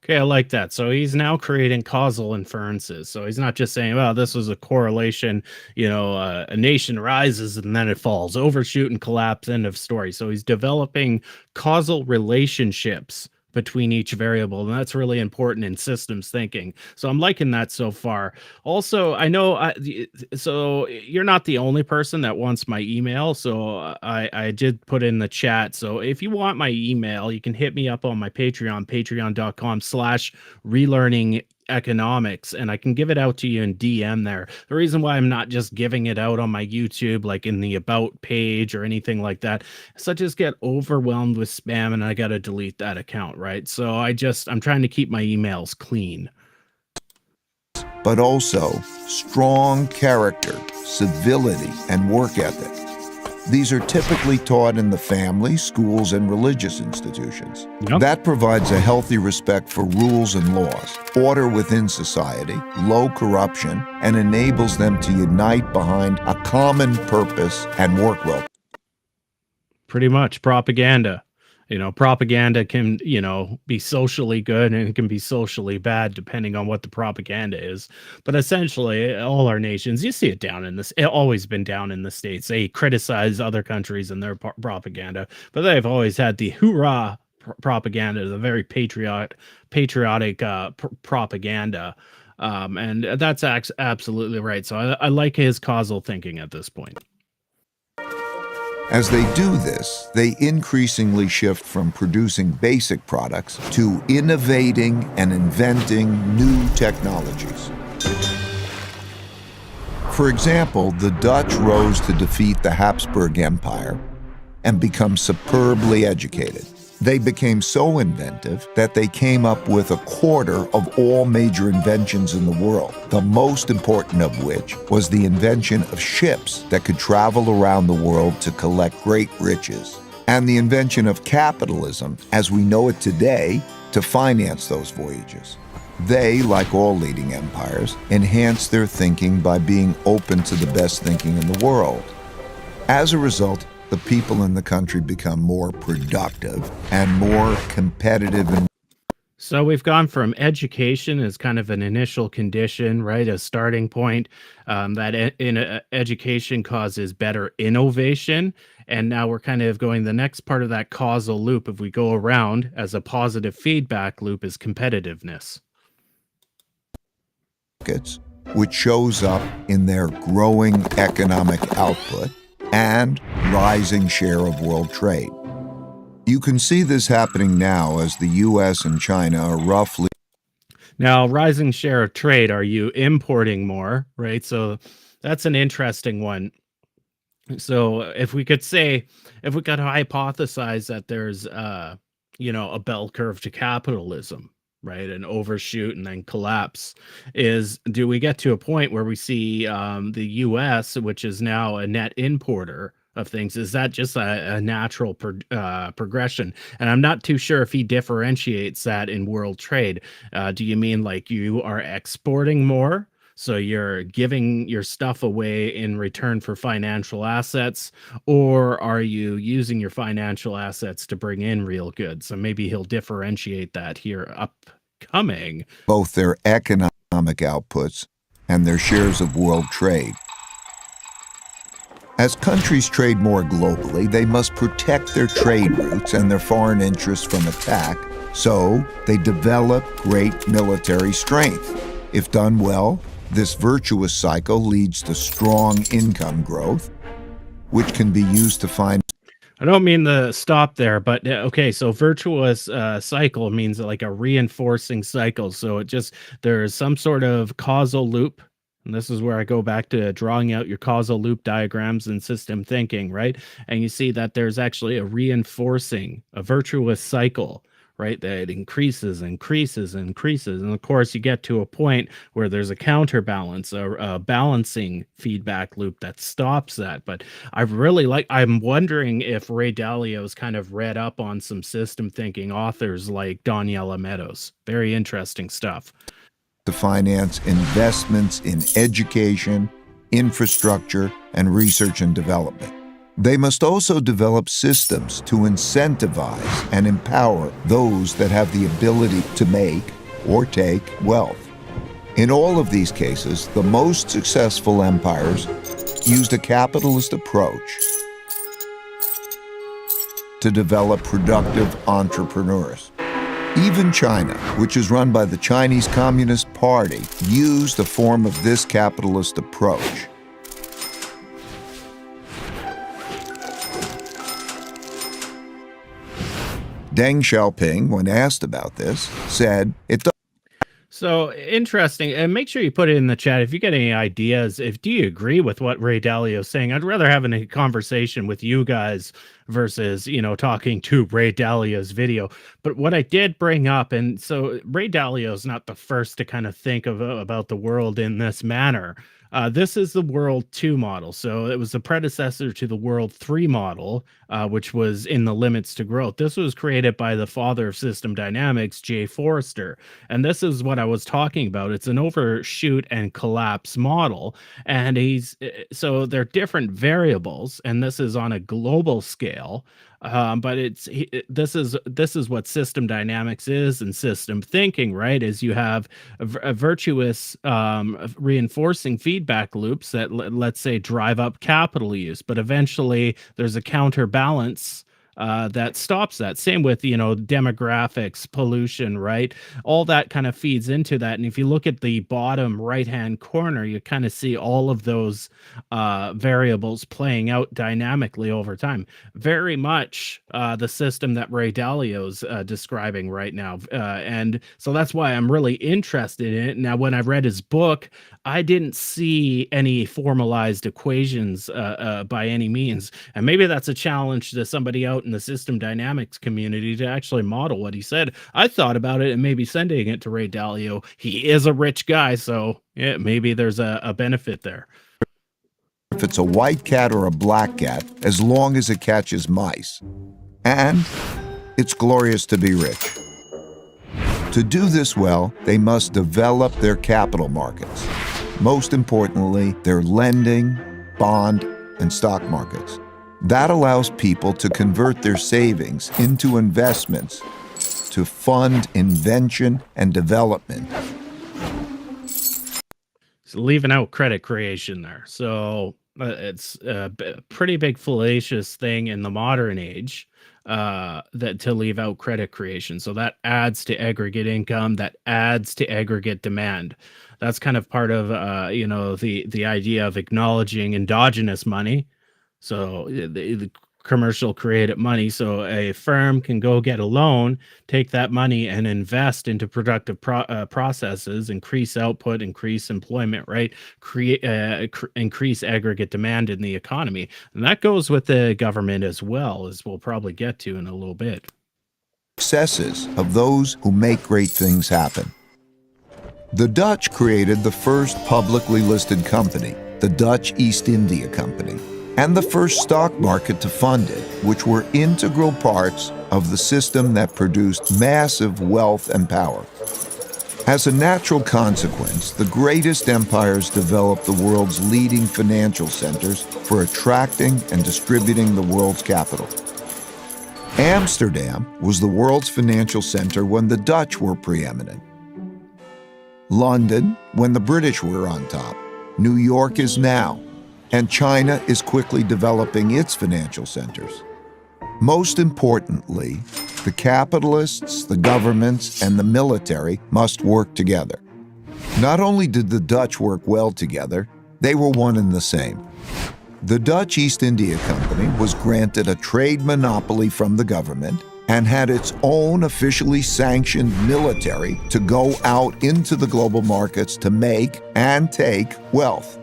Okay, I like that. So he's now creating causal inferences. So he's not just saying, well, this was a correlation, a nation rises and then it falls, overshoot and collapse, end of story. So he's developing causal relationships between each variable, and that's really important in systems thinking. So I'm liking that so far. Also, I know so you're not the only person that wants my email, so I did put in the chat. So if you want my email, you can hit me up on my Patreon, patreon.com/relearning economics, and I can give it out to you in DM there. The reason why I'm not just giving it out on my YouTube, like in the about page or anything like that, is I just get overwhelmed with spam and I got to delete that account, right? So I'm trying to keep my emails clean. But also strong character, civility, and work ethic. These are typically taught in the family, schools, and religious institutions. Yep. That provides a healthy respect for rules and laws, order within society, low corruption, and enables them to unite behind a common purpose and work well. Pretty much propaganda. Propaganda can, be socially good and it can be socially bad depending on what the propaganda is. But essentially, all our nations, you see it always been down in the States. They criticize other countries and their propaganda, but they've always had the hoorah propaganda, the very patriotic propaganda. And that's absolutely right. So I like his causal thinking at this point. As they do this, they increasingly shift from producing basic products to innovating and inventing new technologies. For example, the Dutch rose to defeat the Habsburg Empire and become superbly educated. They became so inventive that they came up with 1/4 of all major inventions in the world, the most important of which was the invention of ships that could travel around the world to collect great riches, and the invention of capitalism, as we know it today, to finance those voyages. They, like all leading empires, enhanced their thinking by being open to the best thinking in the world. As a result, the people in the country become more productive and more competitive. So we've gone from education as kind of an initial condition, right? A starting point, that education causes better innovation. And now we're kind of going the next part of that causal loop. If we go around as a positive feedback loop is competitiveness. Which shows up in their growing economic output and rising share of world trade. You can see this happening now as the U.S. and China are roughly... Now, rising share of trade, are you importing more, right? So that's an interesting one. So if we could hypothesize that there's, a bell curve to capitalism, right? An overshoot and then collapse, do we get to a point where we see the U.S., which is now a net importer of things, is that just a natural progression? And I'm not too sure if he differentiates that in world trade. Do you mean like you are exporting more? So you're giving your stuff away in return for financial assets, or are you using your financial assets to bring in real goods? So maybe he'll differentiate that here upcoming. Both their economic outputs and their shares of world trade. As countries trade more globally, they must protect their trade routes and their foreign interests from attack, so they develop great military strength. If done well, this virtuous cycle leads to strong income growth, which can be used to find... I don't mean to stop there, but okay, so virtuous cycle means like a reinforcing cycle. So there's some sort of causal loop. And this is where I go back to drawing out your causal loop diagrams and system thinking, right? And you see that there's actually a virtuous cycle, right? That it increases. And of course, you get to a point where there's a counterbalance, a balancing feedback loop that stops that. But I'm wondering if Ray Dalio has kind of read up on some system thinking authors like Daniela Meadows. Very interesting stuff. To finance investments in education, infrastructure, and research and development. They must also develop systems to incentivize and empower those that have the ability to make or take wealth. In all of these cases, the most successful empires used a capitalist approach to develop productive entrepreneurs. Even China, which is run by the Chinese Communist Party, used a form of this capitalist approach. Deng Xiaoping, when asked about this, said, So interesting. And make sure you put it in the chat if you get any ideas. Do you agree with what Ray Dalio is saying? I'd rather have a conversation with you guys versus, talking to Ray Dalio's video. But what I did bring up, and so Ray Dalio is not the first to kind of think about the world in this manner. This is the World 2 model. So it was the predecessor to the World 3 model, which was in the limits to growth. This was created by the father of system dynamics, Jay Forrester. And this is what I was talking about. It's an overshoot and collapse model. And so they're different variables. And this is on a global scale. But this is what system dynamics is and system thinking, right? Is you have a virtuous reinforcing feedback loops that let's say drive up capital use, but eventually there's a counterbalance that stops that. Same with, demographics, pollution, right? All that kind of feeds into that. And if you look at the bottom right-hand corner, you kind of see all of those variables playing out dynamically over time. Very much the system that Ray Dalio's describing right now. And so that's why I'm really interested in it. Now, when I read his book, I didn't see any formalized equations by any means. And maybe that's a challenge to somebody out in the system dynamics community to actually model what he said. I thought about it and maybe sending it to Ray Dalio. He is a rich guy, so yeah, maybe there's a benefit there. If it's a white cat or a black cat, as long as it catches mice. And it's glorious to be rich. To do this well, they must develop their capital markets. Most importantly, their lending, bond, and stock markets. That allows people to convert their savings into investments to fund invention and development. So leaving out credit creation there. So it's a pretty big fallacious thing in the modern age that to leave out credit creation. So that adds to aggregate income, that adds to aggregate demand. That's kind of part of the idea of acknowledging endogenous money. So the commercial created money. So a firm can go get a loan, take that money and invest into productive processes, increase output, increase employment, right? Increase aggregate demand in the economy. And that goes with the government as well, as we'll probably get to in a little bit. Successes of those who make great things happen. The Dutch created the first publicly listed company, the Dutch East India Company, and the first stock market to fund it, which were integral parts of the system that produced massive wealth and power. As a natural consequence, the greatest empires developed the world's leading financial centers for attracting and distributing the world's capital. Amsterdam was the world's financial center when the Dutch were preeminent. London, when the British were on top. New York is now. And China is quickly developing its financial centers. Most importantly, the capitalists, the governments, and the military must work together. Not only did the Dutch work well together, they were one and the same. The Dutch East India Company was granted a trade monopoly from the government and had its own officially sanctioned military to go out into the global markets to make and take wealth.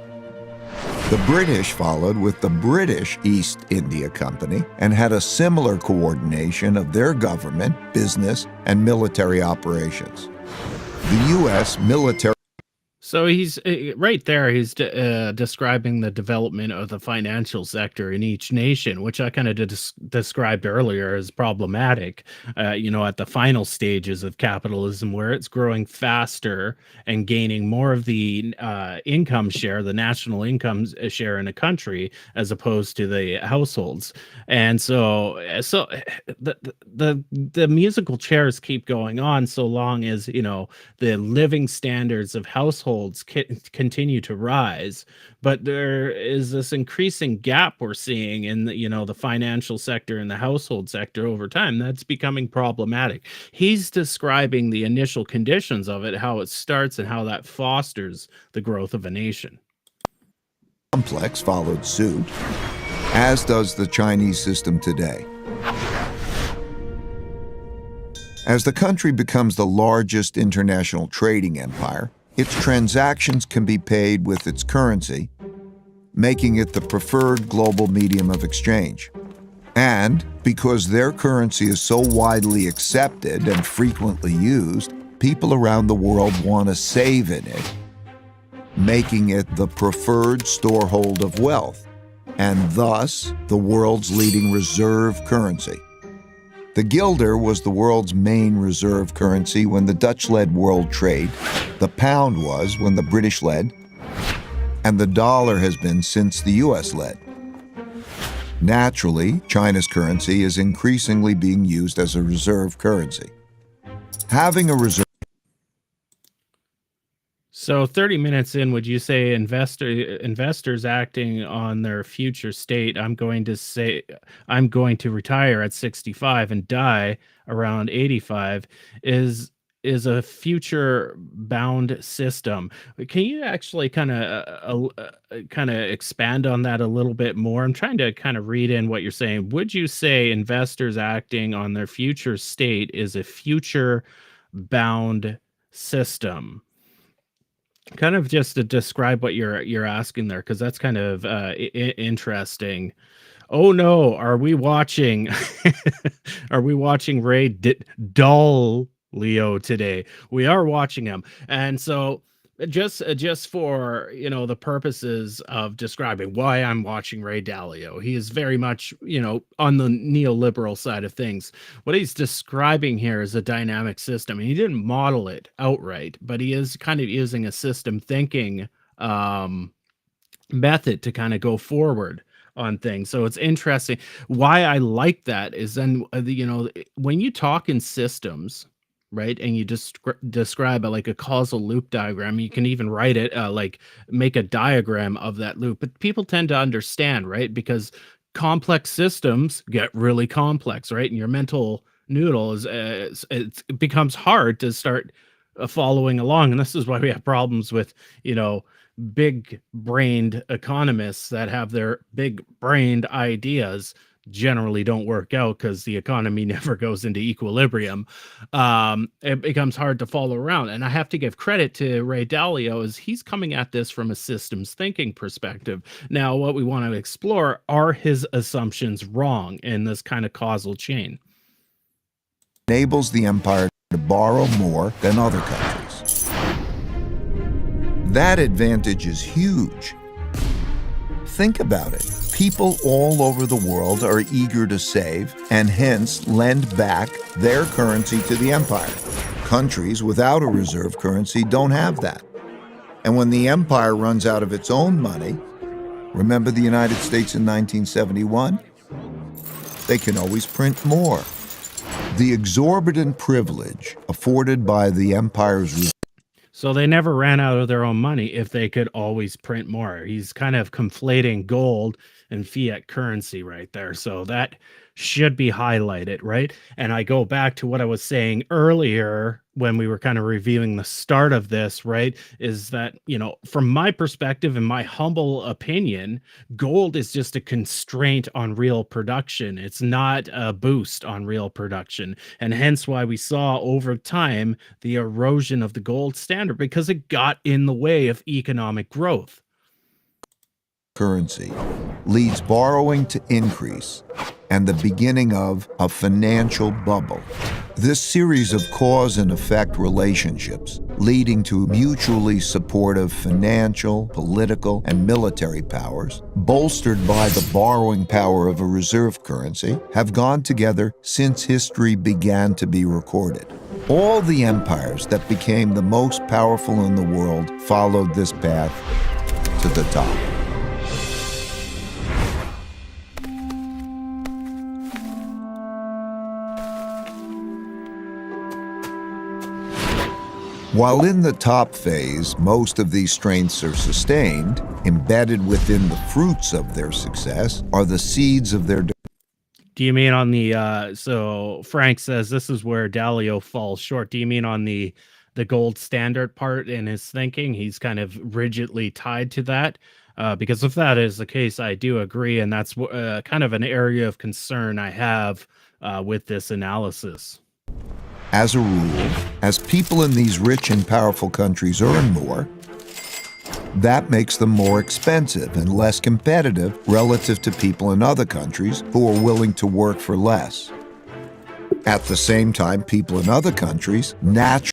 The British followed with the British East India Company and had a similar coordination of their government, business, and military operations. The U.S. military. So he's right there. He's describing the development of the financial sector in each nation, which I kind of described earlier as problematic. At the final stages of capitalism, where it's growing faster and gaining more of the income share, the national income share in a country, as opposed to the households. And so the musical chairs keep going on so long as the living standards of households continue to rise, but there is this increasing gap we're seeing in the financial sector and the household sector over time that's becoming problematic. He's describing the initial conditions of it, how it starts and how that fosters the growth of a nation. Complex followed suit, as does the Chinese system today. As the country becomes the largest international trading empire, its transactions can be paid with its currency, making it the preferred global medium of exchange. And because their currency is so widely accepted and frequently used, people around the world want to save in it, making it the preferred storehold of wealth, and thus the world's leading reserve currency. The guilder was the world's main reserve currency when the Dutch led world trade, the pound was when the British led, and the dollar has been since the US led. Naturally, China's currency is increasingly being used as a reserve currency. Having a reserve So 30 minutes in, would you say investors acting on their future state, I'm going to retire at 65 and die around 85, is a future bound system? Can you actually kind of expand on that a little bit more? I'm trying to kind of read in what you're saying. Would you say investors acting on their future state is a future bound system? Kind of just to describe what you're asking there, because that's kind of interesting. Oh no, are we watching? Are we watching Ray Dalio today? We are watching him, and so just for the purposes of describing why I'm watching Ray Dalio, he is very much on the neoliberal side of things. What he's describing here is a dynamic system, and he didn't model it outright, but he is kind of using a system thinking method to kind of go forward on things. So it's interesting. Why I like that is then when you talk in systems, right, and you just describe it like a causal loop diagram, you can even write it like make a diagram of that loop, but people tend to understand, right, because complex systems get really complex, right, and your mental noodle it becomes hard to start following along. And this is why we have problems with big brained economists that have their big brained ideas generally don't work out because the economy never goes into equilibrium. It becomes hard to follow around. And I have to give credit to Ray Dalio, as he's coming at this from a systems thinking perspective. Now, what we want to explore, are his assumptions wrong in this kind of causal chain? enables the empire to borrow more than other countries. That advantage is huge. Think about it. People all over the world are eager to save and hence lend back their currency to the empire. Countries without a reserve currency don't have that. And when the empire runs out of its own money, remember the United States in 1971? They can always print more. The exorbitant privilege afforded by the empire's reserve. So they never ran out of their own money if they could always print more. He's kind of conflating gold and fiat currency right there. So that should be highlighted, right? And I go back to what I was saying earlier when we were kind of reviewing the start of this, right? Is that, you know, from my perspective and my humble opinion, gold is just a constraint on real production. It's not a boost on real production. And hence why we saw over time the erosion of the gold standard, because it got in the way of economic growth. Currency leads borrowing to increase and the beginning of a financial bubble. This series of cause and effect relationships, leading to mutually supportive financial, political, and military powers, bolstered by the borrowing power of a reserve currency, have gone together since history began to be recorded. All the empires that became the most powerful in the world followed this path to the top. While in the top phase, most of these strengths are sustained, embedded within the fruits of their success are the seeds of their... Do you mean on the, so Frank says this is where Dalio falls short. Do you mean on the gold standard part in his thinking? He's kind of rigidly tied to that. Because if that is the case, I do agree. And that's kind of an area of concern I have with this analysis. As a rule, as people in these rich and powerful countries earn more, that makes them more expensive and less competitive relative to people in other countries who are willing to work for less. At the same time, people in other countries naturally...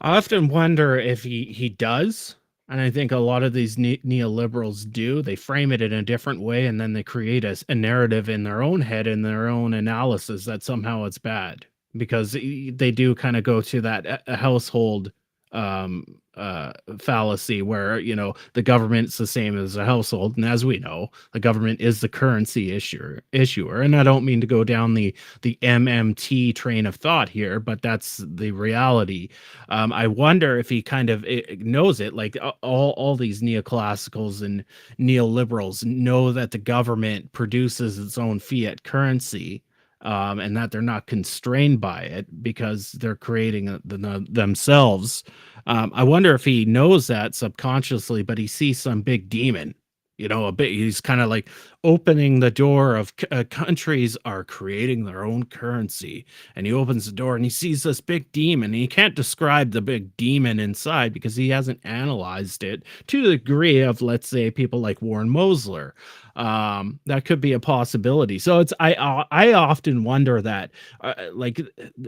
I often wonder if he does, and I think a lot of these neoliberals do. They frame it in a different way, and then they create a narrative in their own head, in their own analysis, that somehow it's bad. Because they do kind of go to that household fallacy where, you know, the government's the same as a household. And as we know, the government is the currency issuer. And I don't mean to go down the MMT train of thought here, but that's the reality. I wonder if he kind of knows it, like all these neoclassicals and neoliberals know that the government produces its own fiat currency. And that they're not constrained by it because they're creating themselves. I wonder if he knows that subconsciously, but he sees some big demon, you know, he's kind of like opening the door of countries are creating their own currency. And he opens the door and he sees this big demon. And he can't describe the big demon inside because he hasn't analyzed it to the degree of, let's say, people like Warren Mosler. That could be a possibility. So I often wonder that, like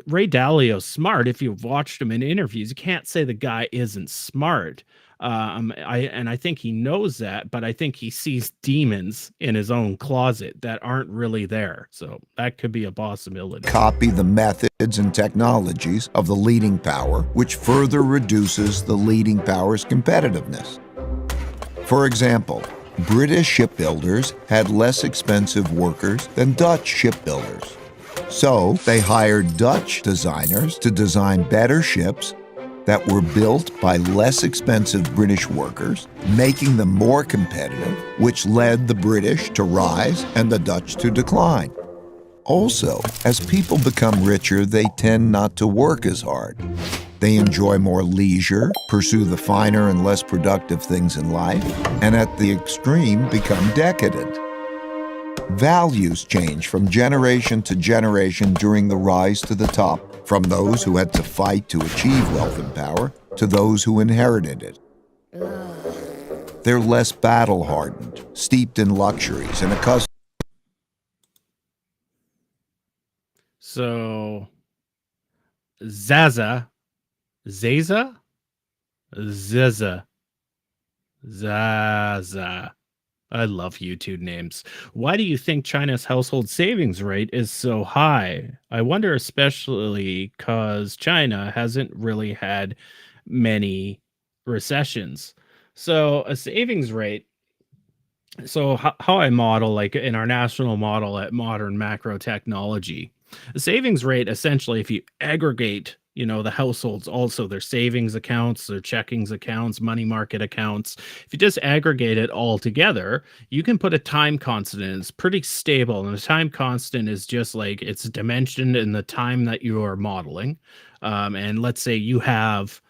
Ray Dalio's smart. If you've watched him in interviews, you can't say the guy isn't smart. I think he knows that, but I think he sees demons in his own closet that aren't really there. So that could be a possibility. Copy the methods and technologies of the leading power, which further reduces the leading power's competitiveness. For example, British shipbuilders had less expensive workers than Dutch shipbuilders. So they hired Dutch designers to design better ships that were built by less expensive British workers, making them more competitive, which led the British to rise and the Dutch to decline. Also, as people become richer, they tend not to work as hard. They enjoy more leisure, pursue the finer and less productive things in life, and at the extreme become decadent. Values change from generation to generation during the rise to the top, from those who had to fight to achieve wealth and power to those who inherited it. They're less battle-hardened, steeped in luxuries, and accustomed. So, Zaza. Zaza? Zaza. I love YouTube names. Why do you think China's household savings rate is so high? I wonder, especially because China hasn't really had many recessions. So a savings rate, so how I model, like in our national model at Modern Macro Technology, the savings rate, essentially, if you aggregate, you know, the households, also their savings accounts, their checkings accounts, money market accounts. If you just aggregate it all together, you can put a time constant in. It's pretty stable. And the time constant is just like it's dimensioned in the time that you are modeling. And let's say you have,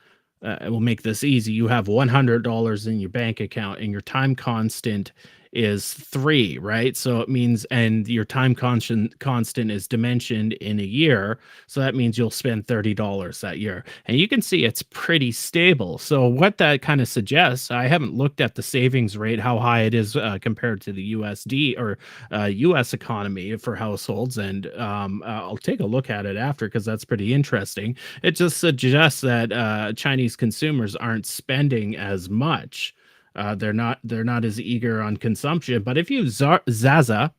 we'll make this easy. You have $100 in your bank account and your time constant is 3, right? So it means, and your time constant is dimensioned in a year. So that means you'll spend $30 that year. And you can see it's pretty stable. So what that kind of suggests, I haven't looked at the savings rate, how high it is compared to the USD or US economy for households. And I'll take a look at it after, because that's pretty interesting. It just suggests that Chinese consumers aren't spending as much. They're not as eager on consumption. But if you Zaza,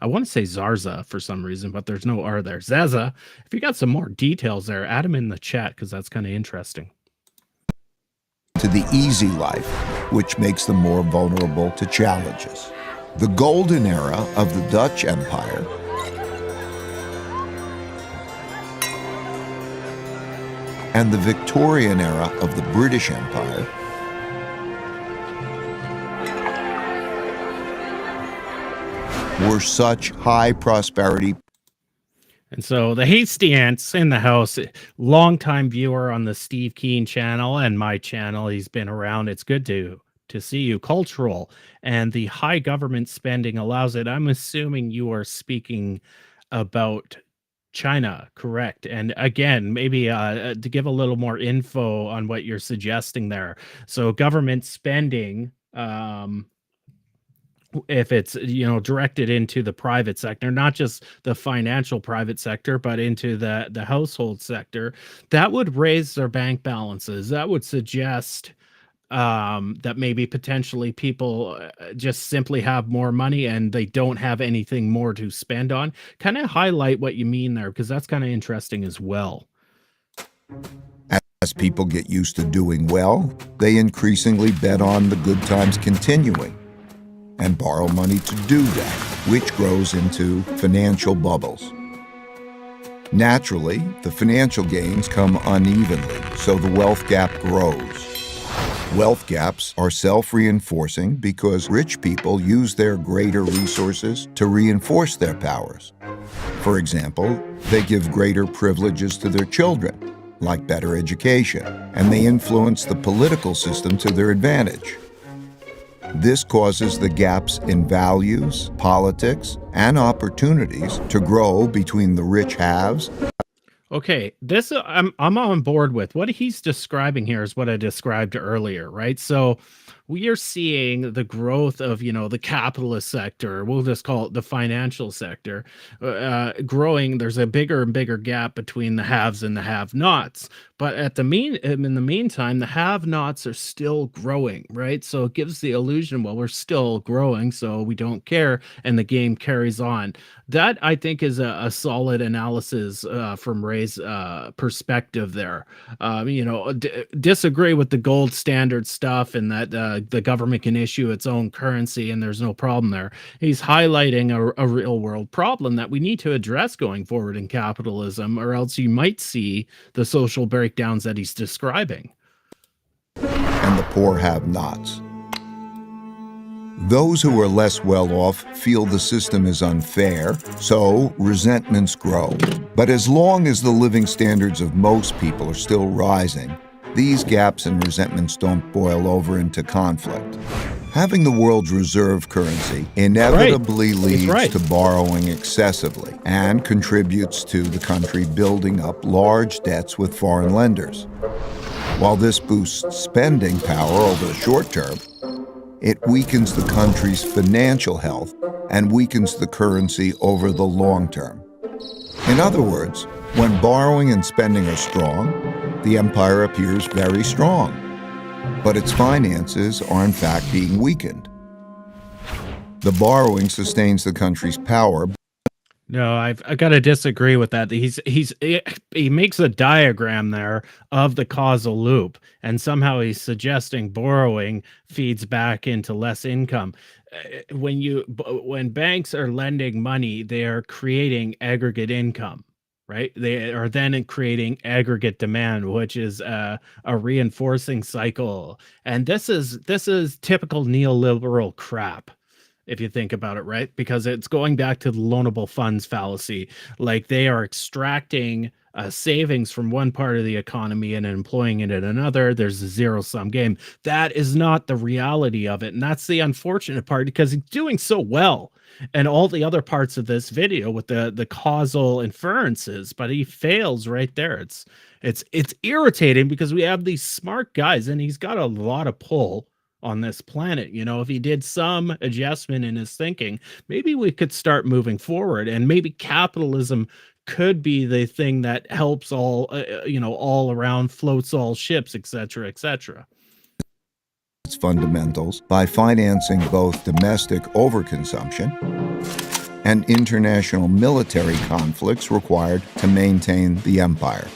I want to say Zarza for some reason, but there's no R there. Zaza, if you got some more details there, add them in the chat, because that's kind of interesting. To the easy life, which makes them more vulnerable to challenges. The golden era of the Dutch Empire and the Victorian era of the British Empire were such high prosperity. And so the hasty ants in the house, longtime viewer on the Steve Keen channel and my channel, he's been around. It's good to see you. Cultural and the high government spending allows it. I'm assuming you are speaking about China, correct? And again, maybe to give a little more info on what you're suggesting there. So government spending, if it's directed into the private sector, not just the financial private sector, but into the household sector, that would raise their bank balances. That would suggest that maybe potentially people just simply have more money and they don't have anything more to spend on. Kind of highlight what you mean there, because that's kind of interesting as well. As people get used to doing well, they increasingly bet on the good times continuing and borrow money to do that, which grows into financial bubbles. Naturally, the financial gains come unevenly, so the wealth gap grows. Wealth gaps are self-reinforcing because rich people use their greater resources to reinforce their powers. For example, they give greater privileges to their children, like better education, and they influence the political system to their advantage. This causes the gaps in values, politics, and opportunities to grow between the rich haves. Okay, this I'm on board with. What he's describing here is what I described earlier, right? So we are seeing the growth of, the capitalist sector, we'll just call it the financial sector, growing. There's a bigger and bigger gap between the haves and the have-nots. But in the meantime, the have-nots are still growing, right? So it gives the illusion, well, we're still growing, so we don't care, and the game carries on. That, I think, is a solid analysis from Ray's perspective there. Disagree with the gold standard stuff and that the government can issue its own currency and there's no problem there. He's highlighting a real-world problem that we need to address going forward in capitalism, or else you might see the social breakdowns that he's describing. And the poor have-nots. Those who are less well off feel the system is unfair, so resentments grow. But as long as the living standards of most people are still rising, these gaps and resentments don't boil over into conflict. Having the world's reserve currency inevitably leads to borrowing excessively and contributes to the country building up large debts with foreign lenders. While this boosts spending power over the short term, it weakens the country's financial health and weakens the currency over the long term. In other words, when borrowing and spending are strong, the empire appears very strong, but its finances are in fact being weakened. The borrowing sustains the country's power. No, I got to disagree with that. He makes a diagram there of the causal loop, and somehow he's suggesting borrowing feeds back into less income. When banks are lending money, they are creating aggregate income, right? They are then creating aggregate demand, which is a reinforcing cycle. And this is typical neoliberal crap, if you think about it, right? Because it's going back to the loanable funds fallacy. Like, they are extracting savings from one part of the economy and employing it in another. There's a zero-sum game. That is not the reality of it, and that's the unfortunate part, because he's doing so well and all the other parts of this video with the causal inferences, but he fails right there. It's irritating because we have these smart guys, and he's got a lot of pull on this planet. You know, if he did some adjustment in his thinking, maybe we could start moving forward, and maybe capitalism could be the thing that helps all, all around, floats all ships, etc., etc. Its fundamentals by financing both domestic overconsumption and international military conflicts required to maintain the empire.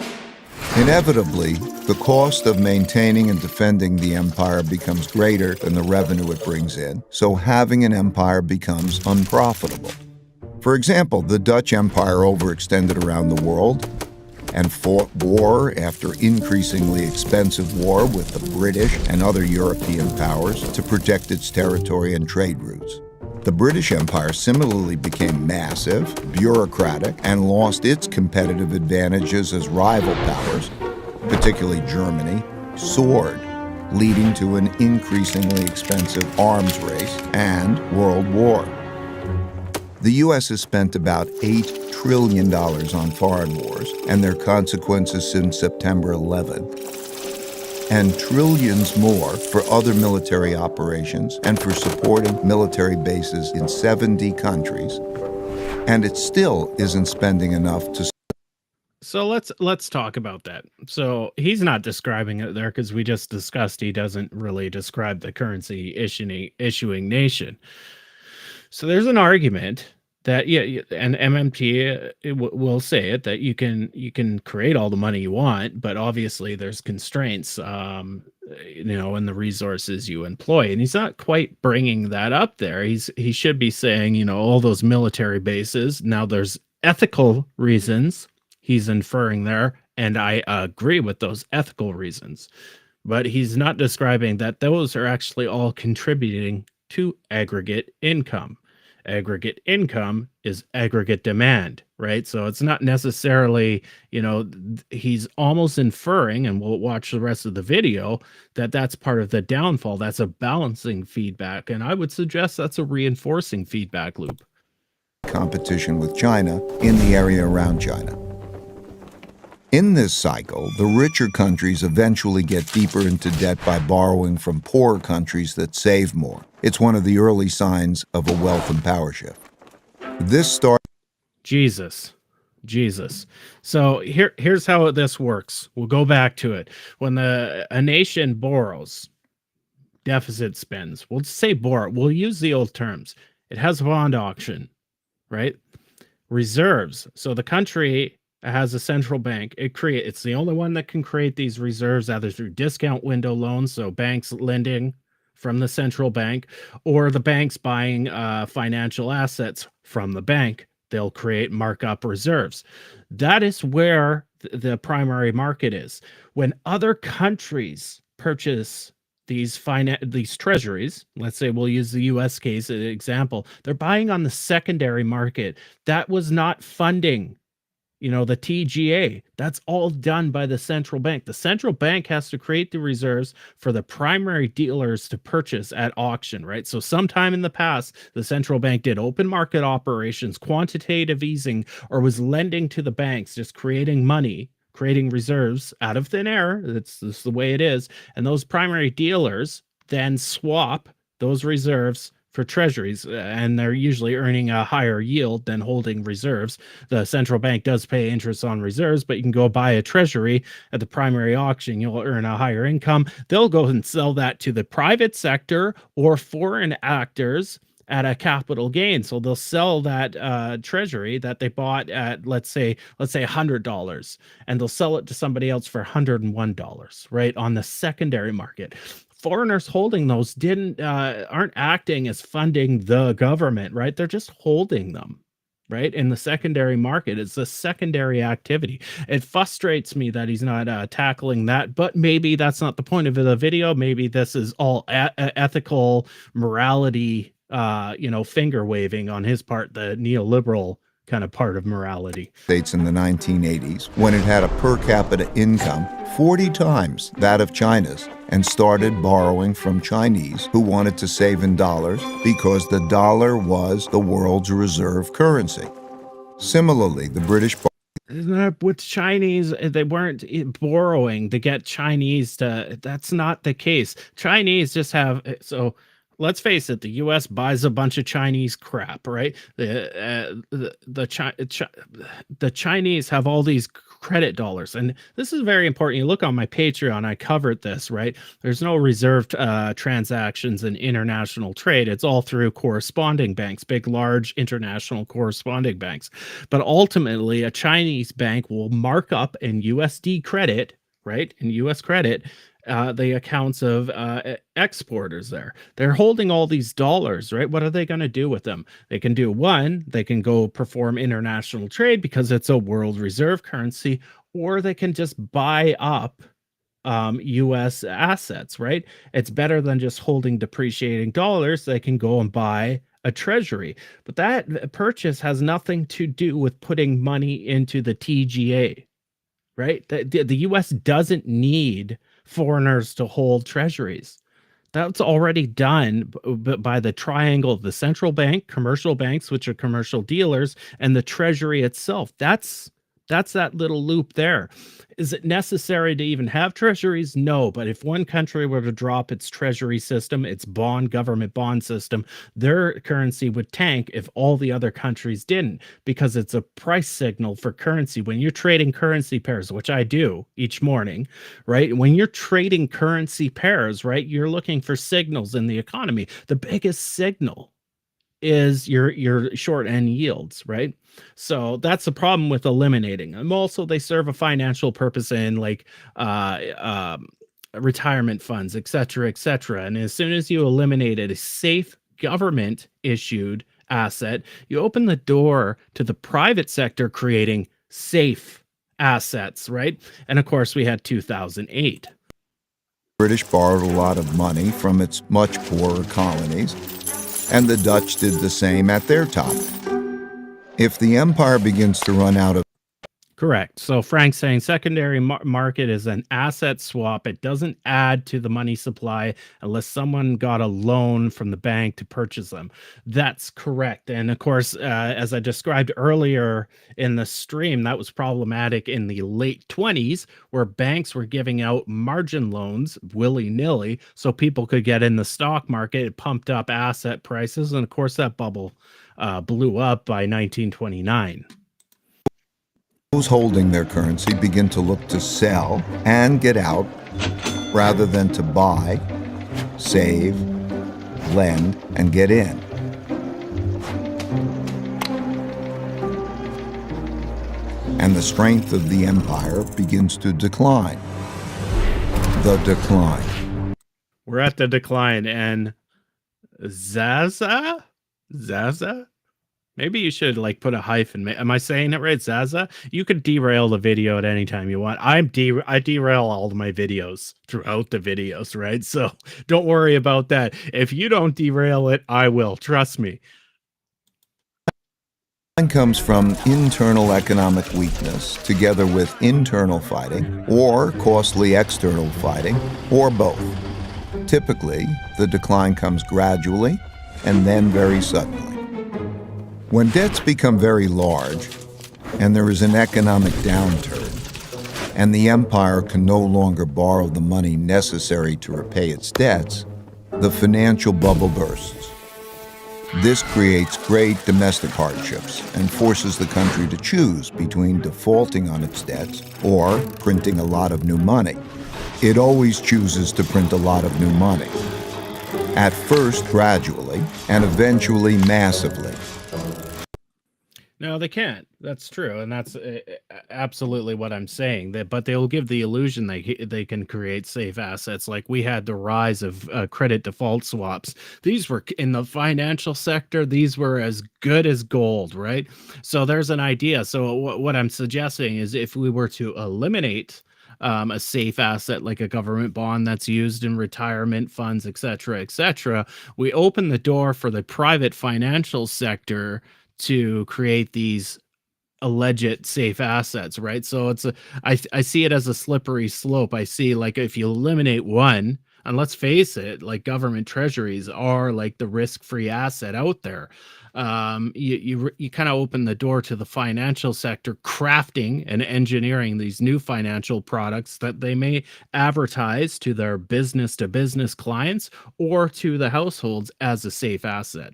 Inevitably, the cost of maintaining and defending the empire becomes greater than the revenue it brings in, so having an empire becomes unprofitable. For example, the Dutch Empire overextended around the world and fought war after increasingly expensive war with the British and other European powers to protect its territory and trade routes. The British Empire similarly became massive, bureaucratic, and lost its competitive advantages as rival powers, particularly Germany, soared, leading to an increasingly expensive arms race and World War. The U.S. has spent about $8 trillion on foreign wars and their consequences since September 11, and trillions more for other military operations and for supporting military bases in 70 countries, and it still isn't spending enough to. So let's talk about that. So he's not describing it there because we just discussed he doesn't really describe the currency issuing nation. So there's an argument that and MMT will say it, that you can create all the money you want, but obviously there's constraints, in the resources you employ, and he's not quite bringing that up there. He should be saying, all those military bases. Now there's ethical reasons he's inferring there, and I agree with those ethical reasons, but he's not describing that those are actually all contributing to aggregate income. Aggregate income is aggregate demand, right? So it's not necessarily, he's almost inferring, and we'll watch the rest of the video, that that's part of the downfall. That's a balancing feedback. And I would suggest that's a reinforcing feedback loop. Competition with China in the area around China. In this cycle, the richer countries eventually get deeper into debt by borrowing from poorer countries that save more. It's one of the early signs of a wealth and power shift. This starts. Jesus. So here's how this works. We'll go back to it. When a nation borrows, deficit spends. We'll say borrow. We'll use the old terms. It has a bond auction, right? Reserves. So the country has a central bank. It's the only one that can create these reserves, either through discount window loans, so banks lending from the central bank, or the banks buying financial assets from the bank. They'll create markup reserves. That is where the primary market is. When other countries purchase these treasuries, let's say we'll use the US case as an example, they're buying on the secondary market. That was not funding the TGA. That's all done by the central bank. The central bank has to create the reserves for the primary dealers to purchase at auction, right? So sometime in the past, the central bank did open market operations, quantitative easing, or was lending to the banks, just creating money, creating reserves out of thin air. That's the way it is. And those primary dealers then swap those reserves for treasuries, and they're usually earning a higher yield than holding reserves. The central bank does pay interest on reserves, but you can go buy a treasury at the primary auction. You'll earn a higher income. They'll go and sell that to the private sector or foreign actors at a capital gain. So they'll sell that treasury that they bought at, let's say $100, and they'll sell it to somebody else for $101, right, on the secondary market. Foreigners holding those aren't acting as funding the government, right? They're just holding them, right? In the secondary market, it's a secondary activity. It frustrates me that he's not tackling that, but maybe that's not the point of the video. Maybe this is all ethical morality, finger waving on his part, the neoliberal kind of part of morality. States in the 1980s, when it had a per capita income 40 times that of China's, and started borrowing from Chinese who wanted to save in dollars because the dollar was the world's reserve currency. Similarly, the British with Chinese, they weren't borrowing to get Chinese to. That's not the case. Chinese just have so. Let's face it, the U.S. buys a bunch of Chinese crap, right? The Chinese have all these credit dollars, and this is very important. You look on my Patreon, I covered this, right? There's no reserved transactions in international trade. It's all through corresponding banks, big, large international corresponding banks. But ultimately, a Chinese bank will mark up in USD credit, right? In U.S. credit, the accounts of exporters there. They're holding all these dollars, right? What are they going to do with them? They can do one, they can go perform international trade because it's a world reserve currency, or they can just buy up US assets, right? It's better than just holding depreciating dollars. They can go and buy a treasury. But that purchase has nothing to do with putting money into the TGA, right? The US doesn't need foreigners to hold treasuries. That's already done by the triangle of the central bank, commercial banks, which are commercial dealers, and the treasury itself. That's that little loop there. Is it necessary to even have treasuries? No, but if one country were to drop its treasury system, its government bond system, their currency would tank if all the other countries didn't, because it's a price signal for currency. When you're trading currency pairs, which I do each morning, right? When you're trading currency pairs, right, you're looking for signals in the economy. The biggest signal is your short end yields, right? So that's the problem with eliminating them. Also, they serve a financial purpose in like retirement funds, et cetera, et cetera. And as soon as you eliminated a safe government issued asset, you open the door to the private sector creating safe assets, right? And of course, we had 2008. British borrowed a lot of money from its much poorer colonies, and the Dutch did the same at their time. If the empire begins to run out of... Correct. So Frank's saying secondary market is an asset swap. It doesn't add to the money supply unless someone got a loan from the bank to purchase them. That's correct. And of course, as I described earlier in the stream, that was problematic in the late 20s, where banks were giving out margin loans willy-nilly so people could get in the stock market. It pumped up asset prices. And of course, that bubble blew up by 1929. Those holding their currency begin to look to sell and get out rather than to buy, save, lend, and get in. And the strength of the empire begins to decline. The decline. We're at the decline, and Zaza? Maybe you should like put a hyphen. Am I saying it right? Zaza? You could derail the video at any time you want. I derail all of my videos throughout the videos, right? So don't worry about that. If you don't derail it, I will. Trust me. Comes from internal economic weakness together with internal fighting or costly external fighting or both. Typically, the decline comes gradually and then very suddenly. When debts become very large and there is an economic downturn and the empire can no longer borrow the money necessary to repay its debts, the financial bubble bursts. This creates great domestic hardships and forces the country to choose between defaulting on its debts or printing a lot of new money. It always chooses to print a lot of new money. At first gradually and eventually massively. No, they can't. That's true, and that's absolutely what I'm saying. But they'll give the illusion they can create safe assets. Like we had the rise of credit default swaps. These were in the financial sector. These were as good as gold, right? So there's an idea. So what I'm suggesting is if we were to eliminate a safe asset like a government bond that's used in retirement funds, et cetera, we open the door for the private financial sector to create these alleged safe assets, right? So I see it as a slippery slope. I see, like, if you eliminate one, and let's face it, like, government treasuries are like the risk-free asset out there. You kind of open the door to the financial sector crafting and engineering these new financial products that they may advertise to their business to business clients or to the households as a safe asset.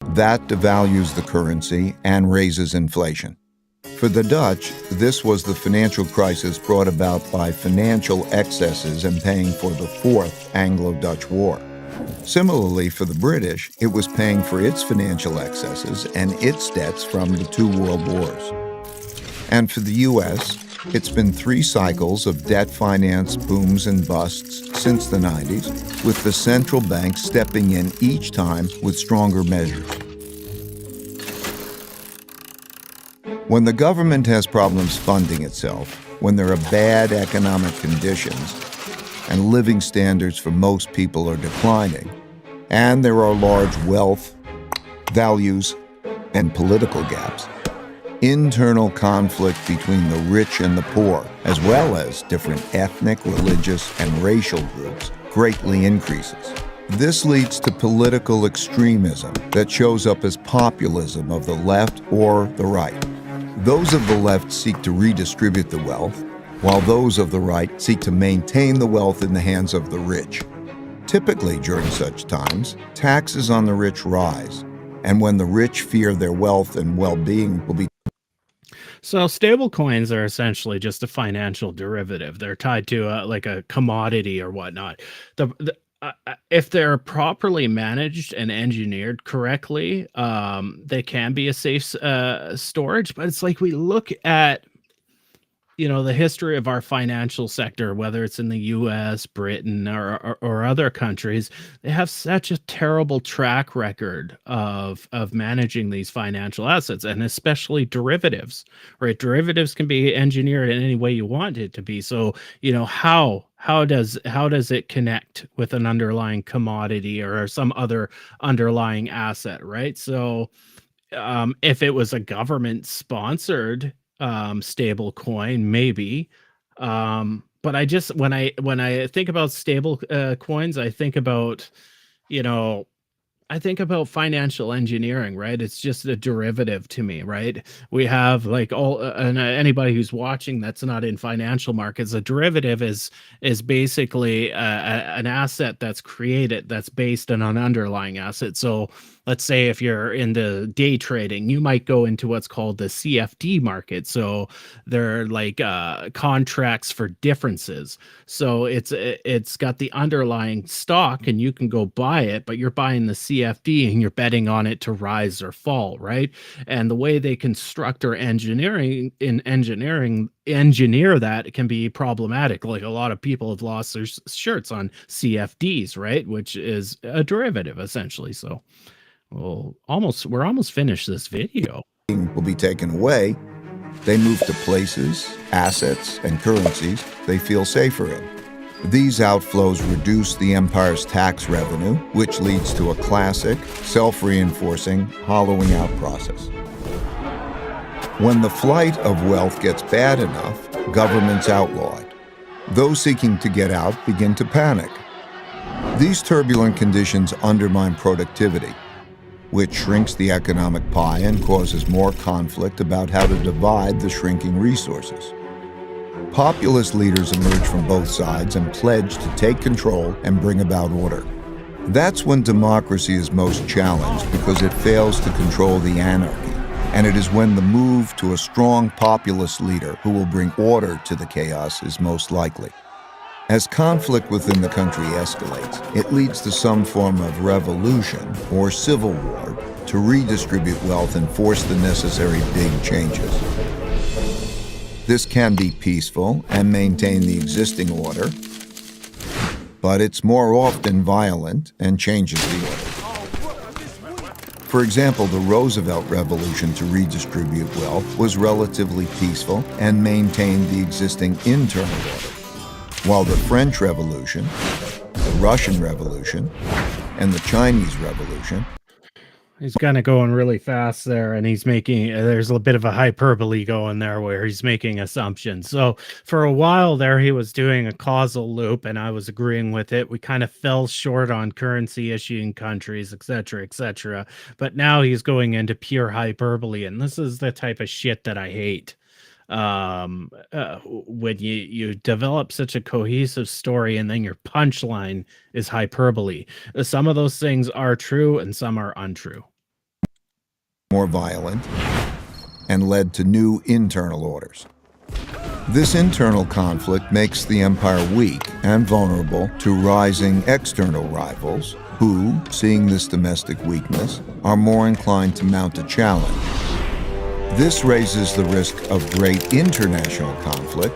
That devalues the currency and raises inflation. For the Dutch, this was the financial crisis brought about by financial excesses and paying for the Fourth Anglo-Dutch War. Similarly, for the British, it was paying for its financial excesses and its debts from the two world wars. And for the U.S., it's been 3 cycles of debt finance booms and busts since the 90s, with the central bank stepping in each time with stronger measures. When the government has problems funding itself, when there are bad economic conditions, and living standards for most people are declining, and there are large wealth, values, and political gaps, internal conflict between the rich and the poor, as well as different ethnic, religious, and racial groups, greatly increases. This leads to political extremism that shows up as populism of the left or the right. Those of the left seek to redistribute the wealth, while those of the right seek to maintain the wealth in the hands of the rich. Typically, during such times, taxes on the rich rise, and when the rich fear their wealth and well-being will be. So stable coins are essentially just a financial derivative. They're tied to like a commodity or whatnot. If they're properly managed and engineered correctly, they can be a safe storage. But it's like we look at, the history of our financial sector, whether it's in the US, Britain, or other countries, they have such a terrible track record of managing these financial assets, and especially derivatives, right? Derivatives can be engineered in any way you want it to be. So, how does it connect with an underlying commodity or some other underlying asset, right? So, if it was a government sponsored stable coin, maybe, but I just when I think about stable coins, I think about financial engineering, right? It's just a derivative to me, right? We have like and anybody who's watching that's not in financial markets, a derivative is basically an asset that's created that's based on an underlying asset. So let's say if you're into day trading, you might go into what's called the CFD market. So they're like contracts for differences. So it's got the underlying stock and you can go buy it, but you're buying the CFD and you're betting on it to rise or fall, right? And the way they construct or engineer that can be problematic. Like a lot of people have lost their shirts on CFDs, right? Which is a derivative essentially. So we're almost finished this video. Will be taken away. They move to places, assets, and currencies they feel safer in. These outflows reduce the empire's tax revenue, which leads to a classic, self-reinforcing, hollowing out process. When the flight of wealth gets bad enough, governments outlaw it. Those seeking to get out begin to panic. These turbulent conditions undermine productivity, which shrinks the economic pie and causes more conflict about how to divide the shrinking resources. Populist leaders emerge from both sides and pledge to take control and bring about order. That's when democracy is most challenged because it fails to control the anarchy, and it is when the move to a strong populist leader who will bring order to the chaos is most likely. As conflict within the country escalates, it leads to some form of revolution or civil war to redistribute wealth and force the necessary big changes. This can be peaceful and maintain the existing order, but it's more often violent and changes the order. For example, the Roosevelt Revolution to redistribute wealth was relatively peaceful and maintained the existing internal order, while the French Revolution, the Russian Revolution, and the Chinese Revolution He's kind of going really fast there, and he's making there's a bit of a hyperbole going there where he's making assumptions. So for a while there, he was doing a causal loop, and I was agreeing with it. We kind of fell short on currency issuing countries, etc., etc. But now he's going into pure hyperbole, and this is the type of shit that I hate. When you develop such a cohesive story and then your punchline is hyperbole. Some of those things are true and some are untrue. More violent, and led to new internal orders. This internal conflict makes the empire weak and vulnerable to rising external rivals who, seeing this domestic weakness, are more inclined to mount a challenge. This raises the risk of great international conflict,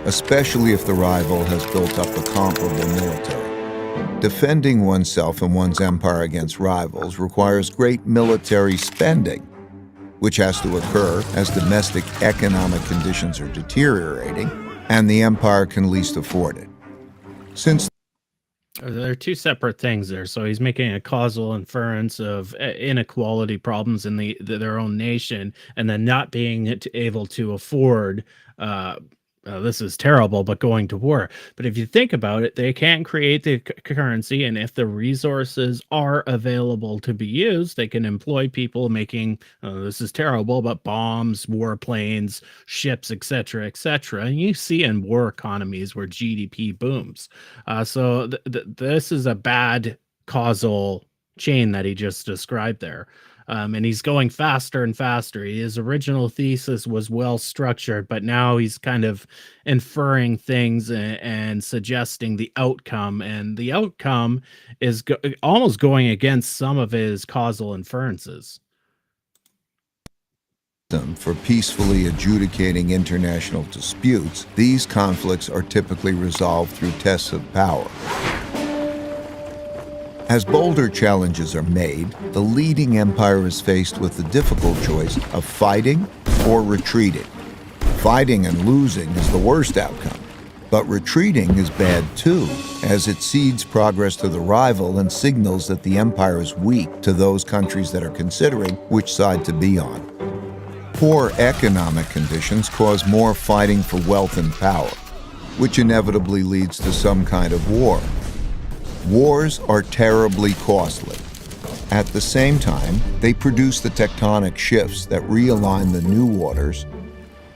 especially if the rival has built up a comparable military. Defending oneself and one's empire against rivals requires great military spending, which has to occur as domestic economic conditions are deteriorating and the empire can least afford it. Since there are two separate things there. So he's making a causal inference of inequality problems in their own nation, and then not being able to afford this is terrible, but going to war. But if you think about it, they can't create the currency, and if the resources are available to be used, they can employ people making this is terrible, but bombs, warplanes, ships, etc., etc. And you see in war economies where GDP booms. So this is a bad causal chain that he just described there. And he's going faster and faster. His original thesis was well structured, but now he's kind of inferring things and suggesting the outcome. And the outcome is almost going against some of his causal inferences. For peacefully adjudicating international disputes, these conflicts are typically resolved through tests of power. As bolder challenges are made, the leading empire is faced with the difficult choice of fighting or retreating. Fighting and losing is the worst outcome, but retreating is bad too, as it cedes progress to the rival and signals that the empire is weak to those countries that are considering which side to be on. Poor economic conditions cause more fighting for wealth and power, which inevitably leads to some kind of war. Wars are terribly costly. At the same time, they produce the tectonic shifts that realign the new orders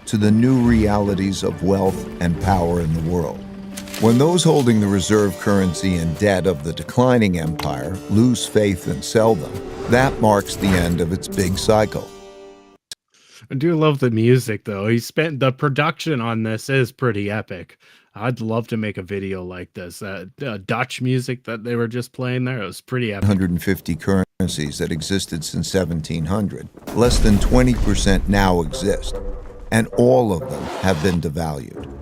to the new realities of wealth and power in the world. When those holding the reserve currency and debt of the declining empire lose faith and sell them, that marks the end of its big cycle. I do love the music, though. The production on this is pretty epic. I'd love to make a video like this. Dutch music that they were just playing there, it was pretty epic. 150 currencies that existed since 1700. Less than 20% now exist, and all of them have been devalued.